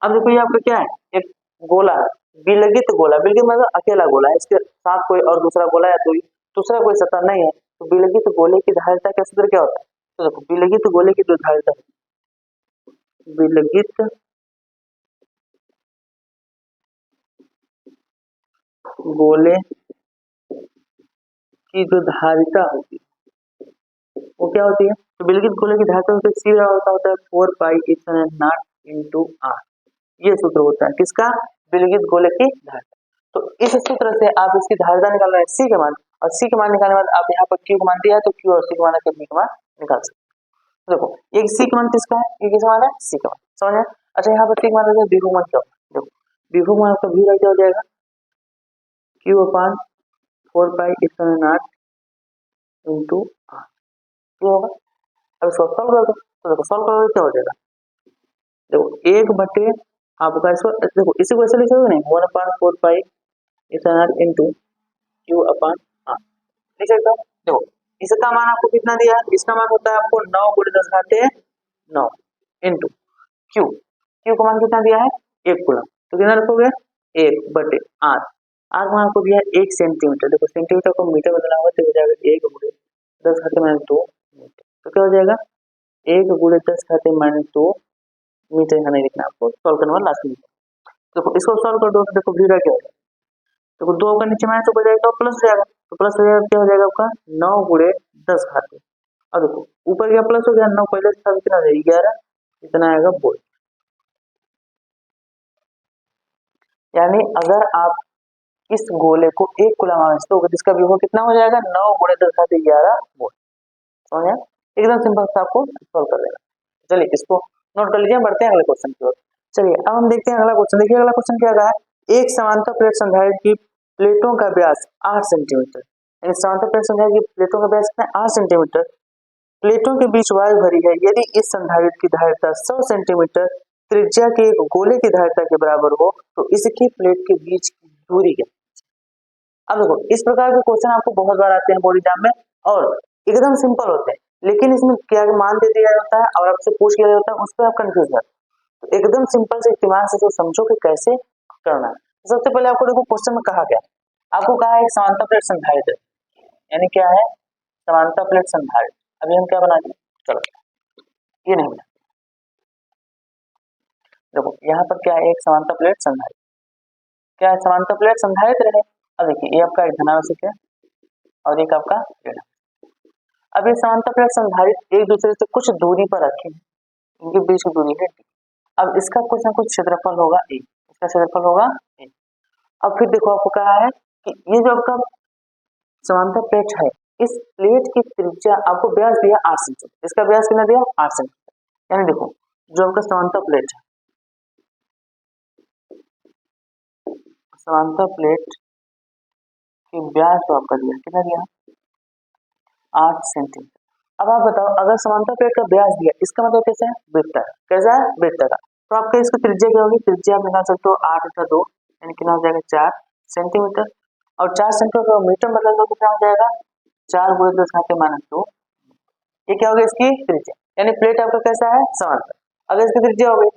अब देखो ये आपका क्या है एक गोला है, विलगित गोला, विलगित मतलब अकेला गोला है, इसके साथ कोई और दूसरा गोला या कोई दूसरा कोई सतह नहीं है, तो विलगित गोले की धारिता का सूत्र क्या होता है, तो देखो विलगित गोले की जो धारिता है, विलगित गोले की जो धारिता होती है वो क्या होती है, तो विलगित गोले की धारिता होती है C होता है 4πε0 × R। ये सूत्र होता है किसका, विलगित गोले की धारिता। तो इस सूत्र से आप इसकी धारिता निकाल रहे हैं C के मान, और C के मान निकालने के बाद आप यहाँ पर Q का मान दिया है तो Q और C के मान के B का मान निकाल सकते हैं। देखो एक सी का मान किसका है, ये किसका मान है, सी का मान, समझ में। अच्छा यहाँ पर सी का मान है, विभव मान क्या होगा, देखो विभव मान आपका वी क्या हो जाएगा, Q upon 4 pi epsilon not into R, ये होगा। अब इसको सॉल्व कर दो, तो देखो सॉल्व करोगे क्या हो जाएगा, देखो एक बटे आपका इसको देखो इसी को ऐसे लिखोगे नहीं, 1/4 pi epsilon not into Q upon R, लिख सकते हो। देखो इसका मान आपको कितना दिया है, इसका मान होता है आपको 9 गुणे 10 घाते 9 इनटू क्यू, क्यू का मान कितना दिया है 1 कूलम, तो कितना रखोगे 1 बटे आर, आर का मान आपको दिया है 1 सेंटीमीटर, देखो सेंटीमीटर को मीटर बदलना होगा तो हो जाएगा 1 गुणे 10 घाते माइनस 2 मीटर, तो क्या हो जाएगा 1 गुणे 10 घाते माइनस 2 मीटर, यहाँ नहीं लिखना आपको, सॉल्व करने वाला लास्ट में। देखो इसको सॉल्व कर दो, देखो भी क्या होगा, देखो 2 का नीचे माइनस ऊपर जाएगा तो प्लस हो जाएगा, तो प्लस हो जाएगा क्या हो जाएगा आपका 9 गुणे 10 घाते, अब देखो ऊपर क्या प्लस हो गया, 9 पहले से था कितना हो जाएगा 11, इतना आएगा वोल्ट। यानी अगर आप इस गोले को 1 कूलम आवेश दोगे तो इसका विभव कितना हो जाएगा 9 गुणे 10 घाते 11 वोल्ट, समझ गए, एकदम सिंपल सा आपको सॉल्व कर देना। चलिए इसको नोट कर लीजिए, बढ़ते हैं अगले क्वेश्चन की ओर। चलिए अब हम देखते हैं अगला क्वेश्चन, देखिए अगला क्वेश्चन क्या कहा है, एक समांतर प्लेट संधारित्र की प्लेटों का व्यास 8 सेंटीमीटर, यानी समांतर प्लेट संधारित्र की प्लेटों का व्यास कितना है 8 सेंटीमीटर, प्लेटों के बीच वायु भरी है, यदि इस संधारित्र की धारिता 100 सेंटीमीटर त्रिज्या के एक गोले की धारिता के बराबर हो तो इसकी प्लेट के बीच की दूरी क्या। अब देखो इस प्रकार के क्वेश्चन आपको बहुत बार आते हैं बोर्ड एग्जाम में और एकदम सिंपल होते हैं, लेकिन इसमें क्या मान दे दिया जाता है और आपसे पूछ लिया जाता है, उस पर आप कंफ्यूज है, तो एकदम सिंपल से दिमाग से जो समझो कि कैसे करना है। सबसे पहले आपको देखो क्वेश्चन में कहा गया, आपको कहा है एक समांतर प्लेट संधारित्र, यानी क्या है समांतर प्लेट संधारित्र, अभी हम क्या बना दिए, चलो ये नहीं बना, देखो यहाँ पर क्या है एक समांतर प्लेट संधारित्र, क्या है समांतर प्लेट संधारित्र है। अब देखिए ये आपका एक धनावेशक है और एक आपका ऋणावेशक, अब ये समांतर प्लेट संधारित्र एक दूसरे से कुछ दूरी पर रखे हैं, इनके बीच की दूरी है d, अब इसका कुछ ना कुछ क्षेत्रफल होगा a, इसका क्षेत्रफल होगा a। अब फिर देखो आपको कहा है कि ये जो आपका समांतर प्लेट है, इस प्लेट की त्रिज्या आपको व्यास दिया 8 सेंटीमीटर, इसका व्यास कितना दिया 8 सेंटीमीटर, यानी देखो जो आपका समांतर प्लेट है, समांतर प्लेट की व्यास जो आपका दिया कितना दिया 8 सेंटीमीटर। अब आप बताओ अगर समांतर प्लेट का व्यास दिया, इसका मतलब कैसा है वृत्त है, कैसा है वृत्त का, तो आपका इसकी त्रिज्या क्या होगी, त्रिज्या आप निकाल सकते हो 8 × 2 यानी कितना हो जाएगा 4 सेंटीमीटर, और 4 सेंटीमीटर को मीटर बदल दो कितना हो जाएगा 4 × 10 घाते माइनस 2, ये क्या होगी इसकी त्रिज्या, यानी प्लेट आपका कैसा है समांतर, अगर इसकी त्रिज्या हो गई।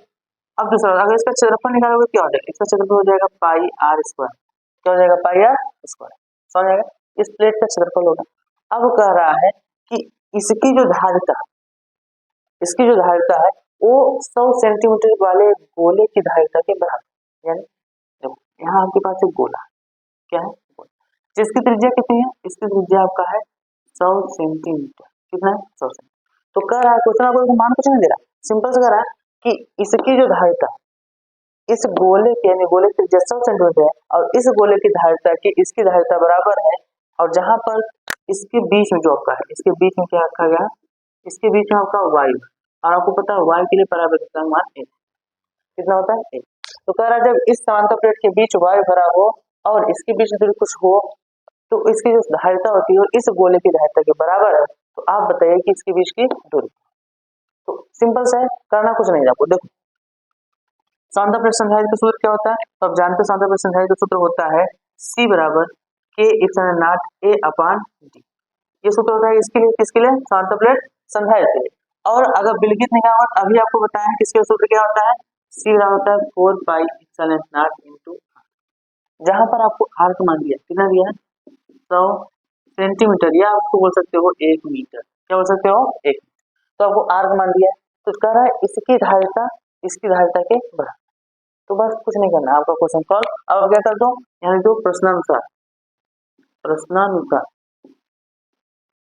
अब दूसरा अगर इसका क्षेत्रफल निकालोगे क्या हो जाएगा, इसका क्षेत्रफल हो जाएगा पाई आर स्क्वायर, क्या हो जाएगा पाई आर स्क्वायर, समझ आएगा, इस प्लेट का क्षेत्रफल होगा। अब कह रहा है कि इसकी जो धारिता, इसकी जो धारिता है वो 100 सेंटीमीटर वाले गोले की धारिता के बराबर, यानी देखो यहाँ आपके पास एक गोला क्या है गोला, जिसकी त्रिज्या कितनी है, इसकी त्रिज्या आपका है 100 सेंटीमीटर, कितना है 100 सेंटीमीटर, तो कह रहा है क्वेश्चन आपको मान कुछ नहीं दे रहा, सिंपल से कह रहा है कि इसकी जो धारिता इस गोले के यानी गोले की त्रिज्या 100 सेंटीमीटर है और इस गोले की धारिता की इसकी धारिता बराबर है, और जहां पर इसके बीच में जो आपका है, इसके बीच में क्या रखा गया, इसके बीच में आपका वायु, और आपको पता है वायु के लिए परावर्तक मान a कितना होता है a, तो कह रहा है जब इस समांतर प्लेट के बीच वायु भरा हो और इसके बीच दूरी कुछ हो तो इसकी जो धारिता होती है और इस गोले की धारिता के बराबर है, तो आप बताइए कि इसके बीच की दूरी, तो सिंपल सा है करना कुछ नहीं है आपको। देखो समांतर प्लेट संधारित्र का सूत्र क्या होता है, तो आप जानते हैं समांतर प्लेट संधारित्र का सूत्र होता है C बराबर K epsilon not A upon D, ये सूत्र होता है इसके लिए, किसके लिए समांतर प्लेट संधारित्र के लिए। और अगर विलगित निकाय अभी आपको बताया किसके सूत्र क्या होता है, C बराबर होता है 4 पाई इप्सिलॉन नॉट इनटू, जहां पर आपको R का मान दिया कितना दिया है 100 सेंटीमीटर, या आपको बोल सकते हो 1 मीटर, क्या बोल सकते हो 1, तो आपको R का मान दिया है, तो कह रहा है इसकी धारिता इसकी धारिता के बराबर, तो बस कुछ नहीं करना आपका क्वेश्चन सॉल्व। अब क्या कर दो यहाँ जो प्रश्नानुसार, प्रश्नानुसार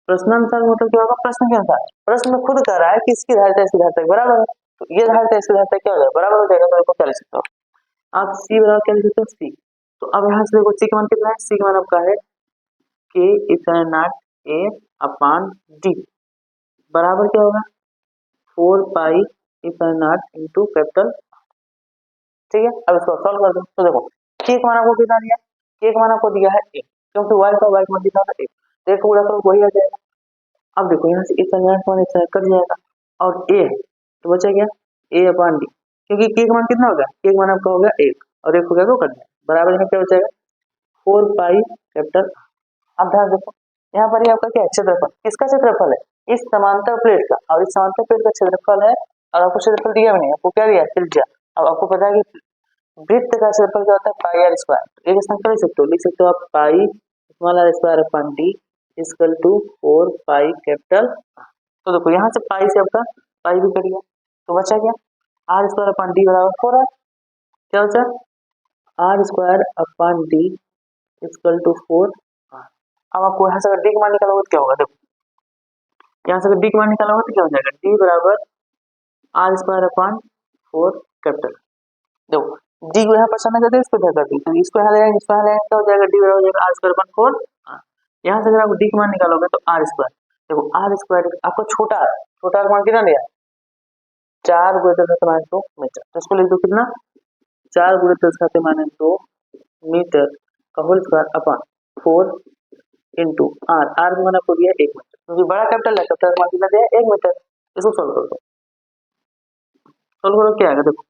प्रश्नानुसार मतलब क्या होगा प्रश्न के अनुसार, प्रश्न में खुद कह रहा है कि इसकी धारिता इसकी धारिता के बराबर है, तो ये धारिता इसकी धारिता क्या हो जाएगा बराबर हो जाएगा, तो देखो क्या लिख सकते हो आप C बराबर क्या लिख सकते हो C, तो अब यहाँ से देखो C का मान कितना है, C का मान आपका है K epsilon not A upon D बराबर क्या होगा 4 पाई इथर नॉट इंटू कैपिटल। ठीक है, अब इसको सॉल्व कर दो। तो देखो के का मान आपको कितना दिया, के का मान आपको दिया है 1, क्योंकि y का y मान दिया था 1, तो 1 को गुणा करो वही आ जाएगा। अब देखो यहाँ से इतना मान इतना कट जाएगा और a है तो बचा क्या a अपॉन d, क्योंकि के का मान कितना हो गया, के का मान आपका हो गया 1 और 1 को क्या कट जाएगा बराबर में क्या बचेगा 4 पाई कैपिटल। अब ध्यान देखो यहाँ पर ये आपका क्या क्षेत्रफल, किसका क्षेत्रफल है, इस समांतर प्लेट का, और इस समांतर प्लेट का क्षेत्रफल है और आपको क्षेत्रफल दिया भी नहीं, आपको क्या दिया त्रिज्या। अब आपको पता है कि वृत्त का क्षेत्रफल क्या होता है पाई आर स्क्वायर, एक संख्या लिख सकते हो आप pi small R square upon D equal to 4 pi capital. तो देखो यहाँ से पाई से आपका पाई भी कट गया तो बचा क्या आर स्क्वायर अपॉन डी बराबर 4 है, क्या बचा R square upon D equal to 4। अब आपको यहाँ से अगर डी का मान निकाला होगा तो क्या होगा, देखो यहाँ से अगर डी का मान निकाला होगा तो क्या हो जाएगा डी बराबर आर स्क्वायर अपॉन 4 कैपिटल। देखो डी को यहाँ पर करना चाहते हैं इसको क्या कर दी, तो इसको यहाँ ले जाएंगे, इसको यहाँ ले जाएंगे, क्या हो जाएगा डी बराबर हो जाएगा आर स्क्वायर अपॉन 4। यहाँ से अगर आप डी का मान निकालोगे तो आर स्क्वायर, देखो आर स्क्वायर आपको छोटा का मान कितना दिया 4 गुणे 10⁻2 मीटर, तो इसको लिख दो कितना 4 गुणे 10⁻2 मीटर का whole square upon 4 into R, R का मान आपको दिया 1 मीटर, क्योंकि बड़ा कैपिटल है, कैपिटल मान कितना दिया 1 मीटर। इसको सोल्व कर दो, सोल्व करो क्या आएगा, देखो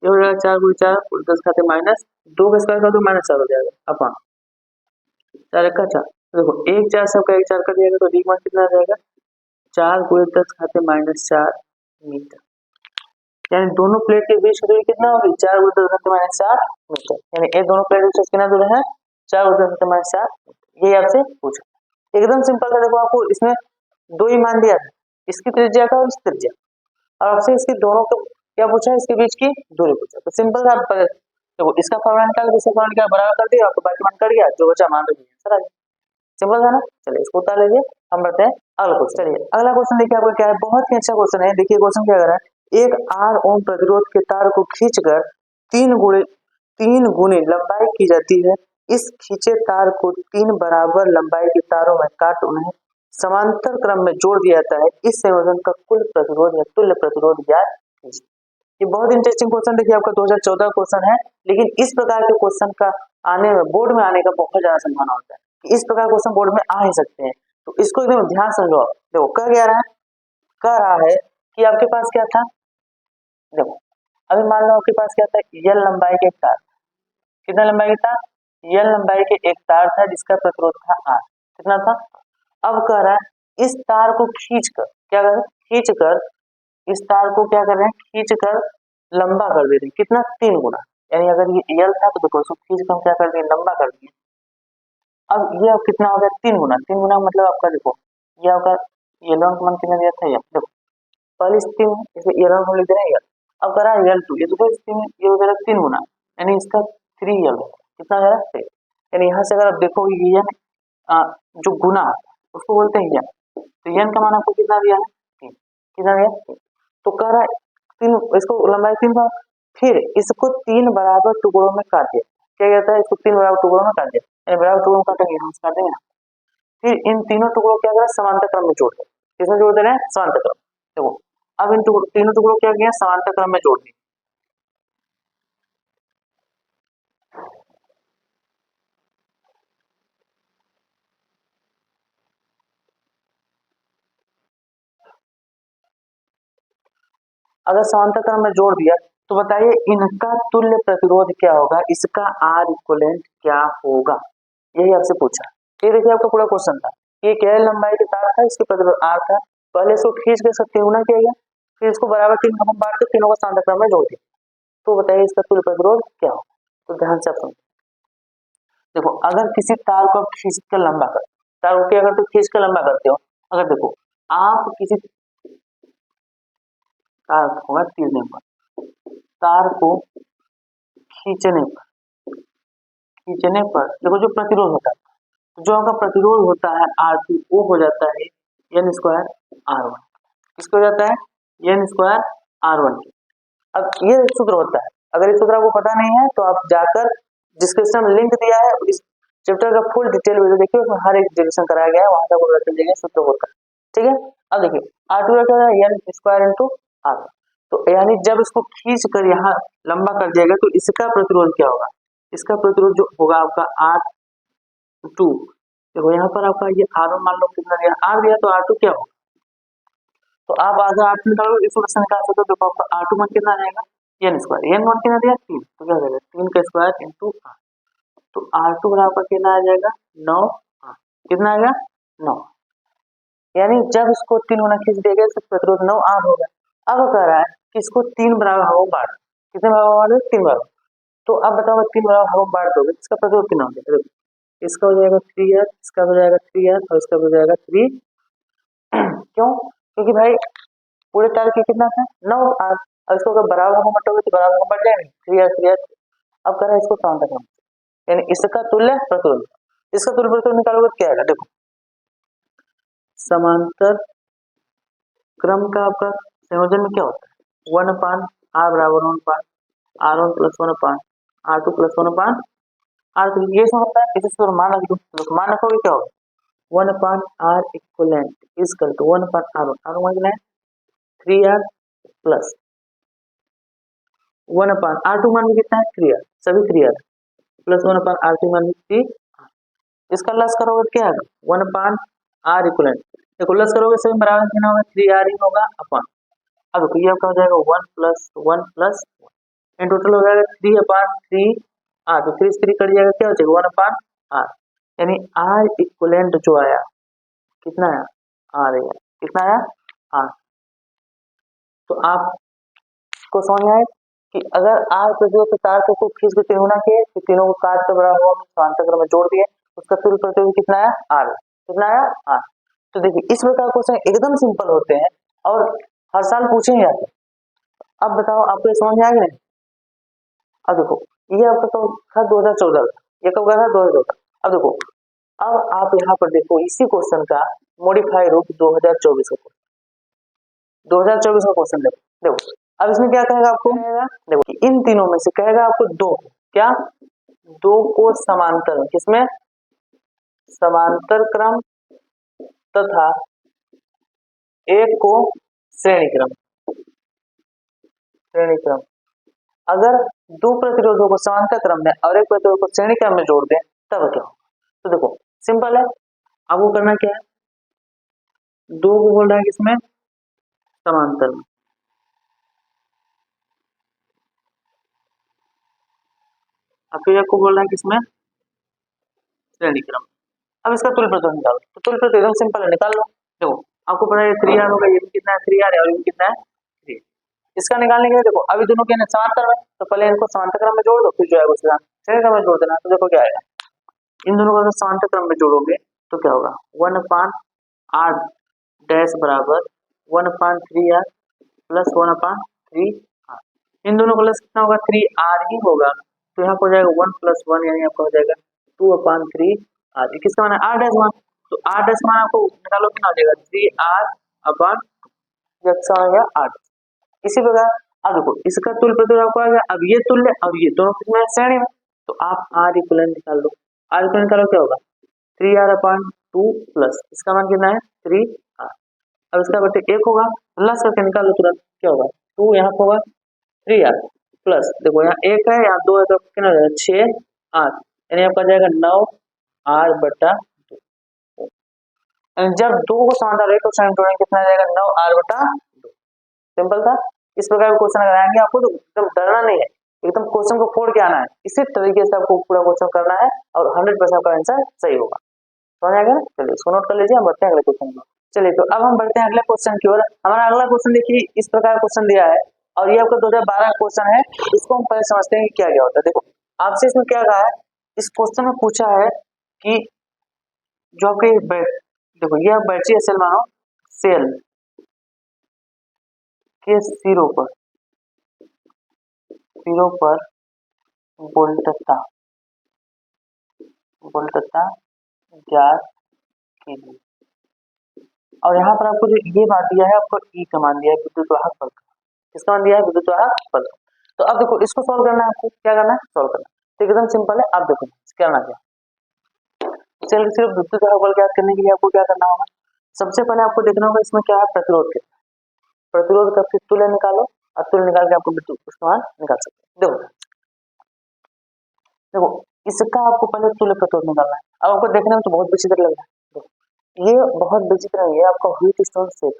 ये हो जाएगा 4 गुणे 4 10 खाते माइनस 2 का स्क्वायर कर दो माइनस 4 हो जाएगा अपॉन 4 का 4, देखो 1 4 सबका 1 4 कर दिएगा तो डी मान कितना आ जाएगा 4 गुणे 10 खाते माइनस 4 मीटर, यानी दोनों प्लेट के बीच की दूरी कितना होगी 4 गुणे 10 खाते माइनस 4 मीटर, यानी ये दोनों प्लेट के बीच कितना दूरी है 4 गुणे 10 खाते माइनस 4, ये आपसे पूछा एकदम सिंपल था। देखो आपको इसमें दो ही मान दिया था, इसकी त्रिज्या का और इस त्रिज्या, और आपसे इसके दोनों को क्या पूछा इसके बीच की दूरी पूछा, तो सिंपल था। देखो इसका फॉर्मूला निकाल इसका फॉर्मूला निकाल बराबर कर दिया, आपको बाकी मान कट गया, जो बचा मान लीजिए आंसर आ गया, सिंपल था ना। चलिए इसको उतार लीजिए, हम बढ़ते हैं अगला क्वेश्चन। चलिए अगला क्वेश्चन देखिए आपका क्या है, बहुत ही अच्छा क्वेश्चन है। देखिए क्वेश्चन क्या कर रहा है, एक 8 ओम प्रतिरोध के तार को खींचकर 3 गुने लंबाई की जाती है, इस खींचे तार को 3 बराबर लंबाई के तारों में काट उन्हें समांतर क्रम में जोड़ दिया जाता है, इस संयोजन का कुल प्रतिरोध या तुल्य प्रतिरोध ज्ञात कीजिए। ये बहुत इंटरेस्टिंग क्वेश्चन देखिए आपका 2014 क्वेश्चन है, लेकिन इस प्रकार के क्वेश्चन का आने में बोर्ड में आने का बहुत ज्यादा संभावना होता है कि इस प्रकार क्वेश्चन बोर्ड में आ ही सकते हैं, तो इसको एकदम ध्यान समझो। आप देखो कह रहा है कि आपके पास क्या था, देखो अभी मान लो आपके पास क्या था यल लंबाई के एक तार, कितना लंबाई का यल लंबाई के एक तार था जिसका प्रतिरोध था आर, कितना था। अब कह रहा है इस तार को खींचकर क्या कर रहे हैं, खींचकर इस तार को क्या कर रहे हैं खींचकर लंबा कर दे रहे हैं, कितना 3 गुना, यानी अगर ये यल था तो देखो इसको खींचकर हम क्या कर दिए लंबा कर दिए। अब ये अब कितना हो गया 3 गुना, 3 गुना मतलब आपका देखो ये आपका ये लॉन्ग मान कितना दिया था, देखो पहली स्थिति में इसे ये लॉन्ग लिख दे रहे हैं, अब करा यल 2, ये दूसरी स्थिति में ये हो जाएगा 3 गुना, यानी इसका 3 यल कितना हो जाएगा, यानी यहाँ से अगर आप देखोगे ये जो गुना उसको बोलते हैं यन, तो यन का मान आपको कितना दिया है 3, कितना दिया, तो कह रहा है 3, इसको लंबाई 3 का, फिर इसको 3 बराबर टुकड़ों में काट दिया, क्या कहता है इसको 3 बराबर टुकड़ों में काट दिया, यानी बराबर टुकड़ों में काटेंगे हम काट देंगे ना, फिर इन तीनों टुकड़ों क्या करें समांतर क्रम में जोड़ दें, किसमें जोड़ दे रहे हैं समांतर क्रम, देखो अब इन तीनों टुकड़ों क्या किया समांतर क्रम में जोड़ दिए। अगर समांतर क्रम में जोड़ दिया तो बताइए इनका तुल्य प्रतिरोध क्या होगा, इसका आर इक्विवेलेंट क्या होगा, यही आपसे पूछा। ये देखिए आपका पूरा क्वेश्चन था, ये क्या लंबाई के तार था, इसके प्रतिरोध आर था, पहले इसको खींच के सब 3 गुना किया गया, फिर इसको बराबर 3 भाग में बांट के तीनों को समांतर क्रम में जोड़ दिया, तो बताइए इसका तुल्य प्रतिरोध क्या होगा। तो ध्यान से समझो, देखो अगर किसी तार को आप खींच कर लंबा कर, तार को अगर तो खींच कर लंबा करते हो, अगर देखो आप किसी तार होगा खींचने पर, तार को खींचने पर देखो जो प्रतिरोध होता है, तो जो आपका प्रतिरोध होता है R2 वो हो जाता है n स्क्वायर R1, किसको हो जाता है n स्क्वायर R1। अब ये सूत्र होता है, अगर ये सूत्र आपको पता नहीं है तो आप जाकर डिस्क्रिप्शन में लिंक दिया है, इस चैप्टर का फुल डिटेल वीडियो देखिए, उसमें हर एक डिविजन कराया गया है, वहां तक वो रख लीजिएगा सूत्र होता है, ठीक है। अब देखिए R2 क्या है, एन स्क्वायर इंटू आर, तो यानी जब इसको खींच कर यहाँ लंबा कर दिया गया तो इसका प्रतिरोध क्या होगा, इसका प्रतिरोध जो होगा आपका R2, देखो यहाँ पर आपका ये R1 मान लो कितना दिया, R दिया, तो R2 क्या होगा, तो आप अगर R2 निकालोगे इस क्वेश्चन निकाल सकते हो, देखो आपका R2 मान कितना आएगा, एन स्क्वायर, एन मान कितना दिया 3, तो क्या हो जाएगा 3 का स्क्वायर इंटू आर, तो R2 बराबर कितना आ जाएगा 9 आर, कितना आएगा 9, यानी जब इसको 3 गुना खींच दिया गया तो प्रतिरोध 9 आर होगा। अब कह रहा है कि इसको 3 बराबर भागों में बांट, कितने भागों में बांट, 3 भागों, तो अब बताओ 3 बराबर भागों में बांट दोगे इसका प्रतिरोध कितना हो जाएगा, देखो इसका हो जाएगा 3R, इसका हो जाएगा 3R और इसका हो जाएगा 3, क्यों, क्योंकि भाई पूरे तार की कितना था 9R, और इसको अगर बराबर भागों में बांटोगे तो बराबर भागों में बढ़ जाएंगे 3R। अब कह रहा है इसको समांतर क्रम, यानी इसका तुल्य प्रतिरोध, इसका तुल्य प्रतिरोध निकालोगे क्या आएगा, देखो समांतर क्रम का आपका संयोजन में क्या होता है 1/r बराबर 1/r1 plus 1/r2 plus 1/r3, ये सब होता है, इसे मान रखो, मान रखोगे क्या होगा 1/r equivalent equal to 1/r1, r1 कितना है 3r प्लस 1/r2 मान भी कितना है 3r, सभी 3r प्लस 1/r3 मान भी 3, इसका लस करोगे क्या आएगा 1/r इक्वलेंट, देखो लस करोगे सभी बराबर कितना होगा 3r ही होगा अपन, अब देखो ये आपका हो जाएगा 1 प्लस 1 प्लस इन टोटल हो जाएगा 3/3r, तो 3 से 3 कट जाएगा, क्या हो जाएगा 1/r, यानी r इक्वलेंट जो आया कितना आया r आया, कितना आया r, तो आपको समझ आए कि अगर r प्रतिरोध के तार को खींच के त्रिगुणा किए तो तीनों को काट के बराबर में समांतर क्रम में जोड़ दिए, उसका तुल्य प्रतिरोध कितना आया r, कितना आया r। तो देखिए इस प्रकार क्वेश्चन एकदम सिंपल होते हैं और हर साल पूछे जाते हैं। अब बताओ आपको समझ में आ गया नहीं, अब देखो ये आपका तो था 2014 का, ये कब का था 2014, अब देखो अब आप यहाँ पर देखो इसी क्वेश्चन का मॉडिफाई रूप 2024 का, 2024 का क्वेश्चन देखो, देखो अब इसमें क्या कहेगा आपको, देखो कि इन तीनों में से कहेगा आपको दो, क्या दो को समांतर में, किसमें समांतर क्रम तथा एक को श्रेणी क्रम, श्रेणी क्रम, अगर दो प्रतिरोधों को समांतर क्रम में और एक प्रतिरोध को श्रेणी क्रम में जोड़ दें तब क्या होगा, तो देखो सिंपल है, आपको करना क्या है, दो को बोल रहा है किसमें समांतर में, फिर एक को बोल रहा है किसमें श्रेणी क्रम, अब इसका तुल्य प्रतिरोध निकालो, तो तुल्य प्रतिरोध एकदम सिंपल है, निकाल लो, देखो आपको पता है 3R होगा, ये भी कितना है 3R है और ये भी कितना है 3, इसका निकालने के लिए देखो अभी दोनों के समांतर में, तो पहले इनको समांतर क्रम में जोड़ दो, फिर जो है उसका श्रेणी क्रम में जोड़ देना, तो देखो क्या आएगा, इन दोनों को समांतर क्रम में जोड़ोगे तो क्या होगा 1/r डैश बराबर 1/3r प्लस 1/3r, इन दोनों का प्लस कितना होगा 3r ही होगा, तो यहाँ पर हो जाएगा 1 प्लस 1 यानी आपका हो जाएगा 2/3r, किसका मान है r डैश मान, तो r डैश मान आपको निकालो कितना हो जाएगा 3r/, r, इसी प्रकार अब देखो इसका तुल्य प्रतिरोध आपको आ गया, अब ये तुल्य अब ये दोनों किसमें श्रेणी में, तो आप r इक्विवेलेंट निकाल लो, r इक्विवेलेंट निकालो क्या होगा 3r/2 प्लस इसका मान कितना है 3r, अब इसका बटे 1 होगा, प्लस करके निकाल लो तुरंत, क्या होगा 2 यहाँ पर होगा 3r प्लस देखो यहाँ 1 है यहाँ 2 है तो कितना हो जाएगा 6r, यानी आपका जाएगा 9r/2, जब 2 को समांतर है तो साइन कितना जाएगा 9r/2, सिंपल था। इस प्रकार के क्वेश्चन अगर आएंगे आपको तो एकदम डरना नहीं है, एकदम क्वेश्चन को फोड़ के आना है, इसी तरीके से आपको पूरा क्वेश्चन करना है और 100% का आंसर सही होगा, समझ आ गया ना, चलिए इसको नोट कर लीजिए, हम बढ़ते हैं अगले क्वेश्चन की। चलिए तो अब हम बढ़ते हैं अगले क्वेश्चन की ओर, हमारा अगला क्वेश्चन देखिए इस प्रकार क्वेश्चन दिया है और ये आपका 2012 का क्वेश्चन है, इसको हम पहले समझते हैं कि क्या क्या होता है। देखो आपसे इसमें क्या कहा है, इस क्वेश्चन में पूछा है कि जो आपके देखो ये बैटरी सेल मानो, सेल के सिरों पर वोल्टता ज्ञात कीजिए, और यहाँ पर आपको जो ये बात दिया है आपको ई का मान दिया है विद्युत वाहक बल का, किसका मान दिया है विद्युत वाहक बल। तो अब देखो इसको सॉल्व करना है, आपको क्या करना है सॉल्व करना, तो एकदम सिंपल है, आप देखो करना क्या, सेल के सिर्फ विद्युत वाहक बल ज्ञात करने के लिए आपको क्या करना होगा, सबसे पहले आपको देखना होगा इसमें क्या है, प्रतिरोध कितना, प्रतिरोध का फिर तुल्य निकालो और तुल्य निकाल के आपको विद्युत ऊष्मायन निकाल सकते हैं। देखो इसका आपको पहले तुल्य प्रतिरोध निकालना है। अब आपको देखने में तो बहुत विचित्र लग रहा है, देखो ये बहुत विचित्र है, ये आपका व्हीटस्टोन सेट,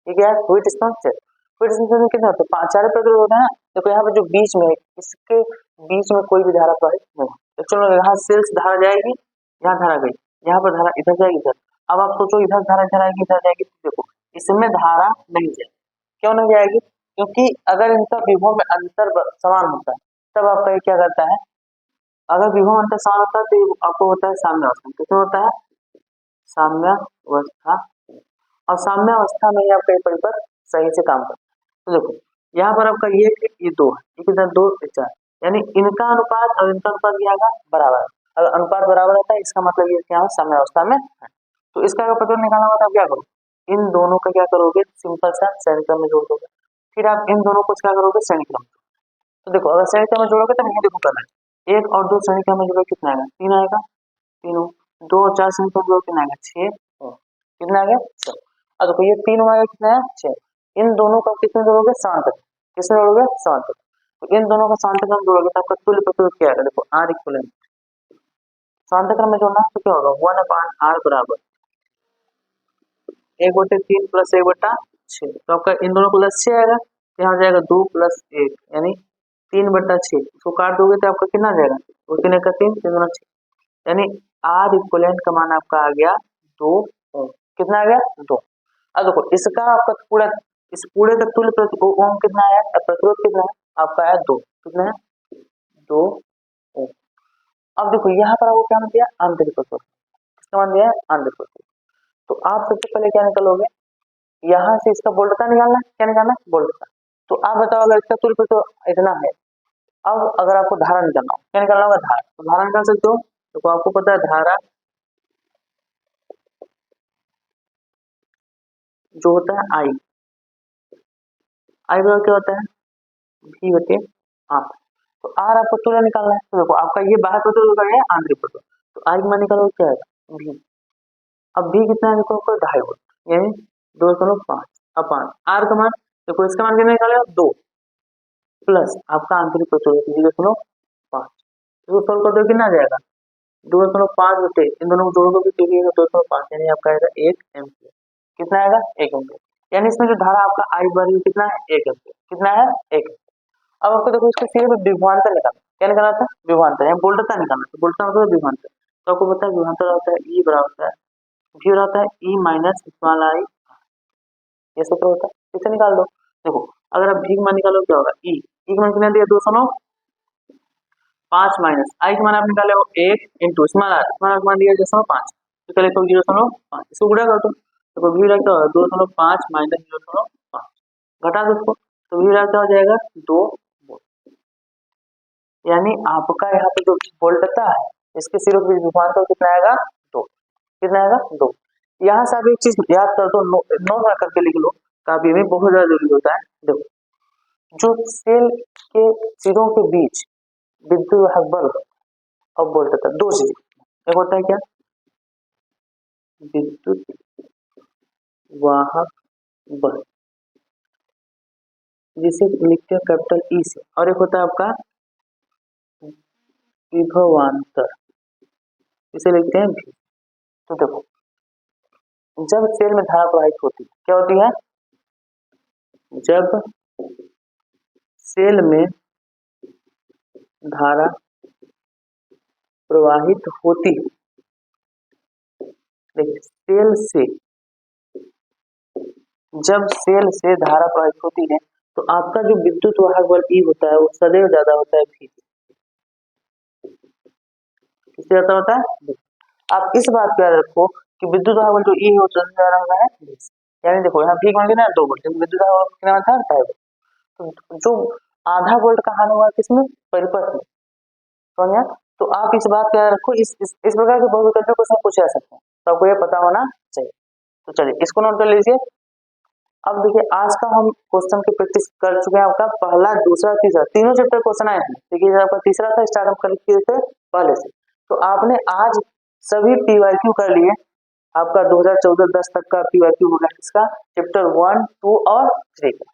ये क्या है, व्हीटस्टोन सेट। व्हीटस्टोन सेट कितना होता है, 4 प्रतिरोध होता है ना। देखो यहाँ पे जो बीच में, इसके बीच में कोई भी धारा प्रवाहित नहीं है। तो चलो यहाँ सेल्स धारा जाएगी, यहाँ धारा गई, यहाँ पर धारा इधर जाएगी इधर। अब आप सोचो इधर धारा इधर आएगी इधर जाएगी, देखो इसमें धारा नहीं जाएगी। क्यों नहीं जाएगी, क्योंकि अगर इनका विभव में अंतर समान होता है तब आपका ये क्या करता है, अगर विभव अंतर समान होता है तो आपको होता है साम्यावस्था। कितना होता है, साम्यावस्था। और साम्यावस्था में ही आपका ये परिपथ सही से काम करता है। तो देखो यहाँ पर आपका ये 2 है, ये कितना 2 से 4, यानी इनका अनुपात और इनका अनुपात क्या होगा, बराबर है। अगर अनुपात बराबर होता है इसका मतलब ये क्या है, साम्यावस्था में है। तो इसका अगर प्रतिरोध निकालना होता है क्या करो, इन दोनों का क्या करोगे, सिंपल सा श्रेणी क्रम में जोड़ दोगे। फिर आप इन दोनों को क्या करोगे, श्रेणी क्रम। तो देखो अगर श्रेणी क्रम में जोड़ोगे तो ये देखो करना है, 1 और 2 श्रेणी क्रम में जोड़ोगे कितना आएगा, 3 आएगा, तीनों 2 और 4 श्रेणी क्रम में जोड़ोगे कितना आएगा, 6, कितना आ गया 6। अब देखो ये 3 आएगा कितना है 6, इन दोनों का किसमें जोड़ोगे, समांतर, किसमें जोड़ोगे, समांतर। तो इन दोनों का समांतर क्रम जोड़ोगे तो आपका तुल्य प्रतिरोध क्या आएगा, देखो R इक्विवेलेंट, समांतर क्रम में जोड़ना है तो क्या होगा, 1/r बराबर 1/3 प्लस 1/6। तो आपका इन दोनों को प्लस 6 आएगा, यहाँ जाएगा 2 प्लस 1 यानी 3/6। इसको काट दोगे तो आपका कितना आ जाएगा, 2 3 1 3 3 2 6, यानी R इक्विवेलेंट का मान आपका आ गया 2 ओम। कितना आ गया 2। अब देखो इसका आपका पूरा, इस पूरे का तुल्य प्रतिरोध ओम कितना है, प्रतिरोध कितना है आपका है 2, कितना है 2 ओम। अब देखो यहाँ पर आपको क्या मान दिया, आंतरिक प्रतिरोध, किसका मान दिया है, आंतरिक प्रतिरोध। तो आप सबसे पहले क्या निकालोगे, यहाँ से इसका वोल्टता निकालना है, क्या निकालना है, वोल्टता। तो आप बताओ अगर इसका तुल्य प्रतिरोध इतना है, अब अगर आपको धारा निकालना हो, क्या निकालना होगा, धारा। तो धारा निकाल सकते हो, तो आपको पता है धारा जो होता है आई बराबर क्या होता है, V/R। तो R आपको तुल्य निकालना है, तो देखो आपका ये बाहर प्रतिरोध है, आंतरिक प्रतिरोध। तो I का मान निकालो क्या है, V। अब V कितना है, देखो आपका 2.5 वोल्ट, यानी 2.5 अपान R का मान, देखो इसका मान कितना निकालेगा 2 प्लस आपका आंतरिक प्रतिरोध 0.5। इसको सोल्व कर दो कितना आ जाएगा, 2.5 बटे इन दोनों को जोड़ोगे तो 2.5, यानी आपका आएगा 1 एम्पीयर। कितना आएगा, 1 एम्पीयर। यानी इसमें जो धारा आपका I बढ़ कितना है, 1 एम्पीयर। कितना है, 1। अब आपको देखो इसके सिरे में विभवांतर निकालना, क्या निकालना था, विभवांतर, यहाँ वोल्टता निकालना है, वोल्टता मतलब विभवांतर। तो आपको पता है विभवांतर होता है E बराबर होता है, V होता है E माइनस स्मॉल I, ये सूत्र होता है। इसे निकाल दो, देखो अगर आप V का मान निकालो क्या होगा, E का मान कितना दिया 2.5 माइनस I का मान आप निकाले हो 1 इंटू स्मॉल r का मान दिया 0.5, तो चलिए तो 0.5 इसको गुणा कर दो, तो V क्या होगा 2.5 माइनस 0.5, घटा दो उसको, तो V क्या हो जाएगा 2 वोल्ट। यानी आपका यहाँ पे जो वोल्टता है इसके सिर्फ विभवांतर कितना आएगा 2, कितना आएगा 2। यहाँ से आप एक चीज याद कर दो, नोट करके लिख लो, काफी में बहुत ज्यादा जरूरी होता है। देखो जो सेल के सिरों के बीच विद्युत वाहक बल और वोल्टता, दो चीज, एक होता है क्या, विद्युत वाहक बल जिसे लिखते हैं कैपिटल ई से, और एक होता है आपका विभवांतर, इसे लिखते हैं भी। तो देखो जब सेल में धारा प्रवाहित होती है, क्या होती है, जब सेल में धारा प्रवाहित होती है, देखिए सेल से, जब सेल से धारा प्रवाहित होती है तो आपका जो विद्युत वाहक बल ई होता है वो सदैव ज्यादा होता है भी, किससे ज्यादा होता है। आप इस बात को याद रखो कि विद्युत वाहक बल जो ई है वो सबसे ज्यादा होता है, यानी देखो यहाँ भी मान लेना 2 वोल्ट, विद्युत वाहक बल कितना था 2.5 वोल्ट, तो जो आधा वोल्ट का हानि हुआ किसमें, परिपथ में, समझा। तो आप इस बात को याद रखो, इस प्रकार के बहुविकल्पी क्वेश्चन पूछे जा सकते हैं, तो आपको ये पता होना चाहिए। तो चलिए इसको नोट कर लीजिए। अब देखिए आज का हम क्वेश्चन की प्रैक्टिस कर चुके हैं, आपका पहला दूसरा तीसरा तीनों चैप्टर क्वेश्चन आए थे, देखिए आपका तीसरा था स्टार्ट हम कर किए थे पहले से। तो आपने आज सभी PYQ कर लिए, आपका 2014-10 तक का PYQ हो गया किसका, चैप्टर 1, 2 और 3 का।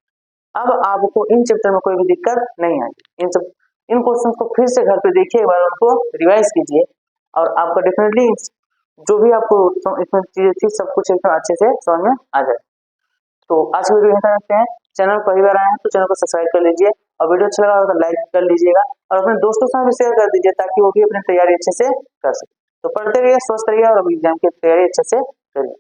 अब आपको इन चैप्टर में कोई भी दिक्कत नहीं आएगी। इन क्वेश्चन को फिर से घर पे देखिए, एक बार उनको रिवाइज कीजिए और आपका डेफिनेटली जो भी आपको इसमें चीजें थी सब कुछ एकदम अच्छे से समझ में आ जाए। तो आज की वीडियो यहीं रखते हैं। चैनल पहली बार आए हैं तो चैनल को सब्सक्राइब कर लीजिए और वीडियो अच्छा लगा हो तो लाइक कर लीजिएगा और अपने दोस्तों के साथ भी शेयर कर दीजिए ताकि वो भी अपनी तैयारी अच्छे से कर सके। तो पढ़ते रहिए, स्वस्थ रहिए और एग्जाम की तैयारी अच्छे से करिए।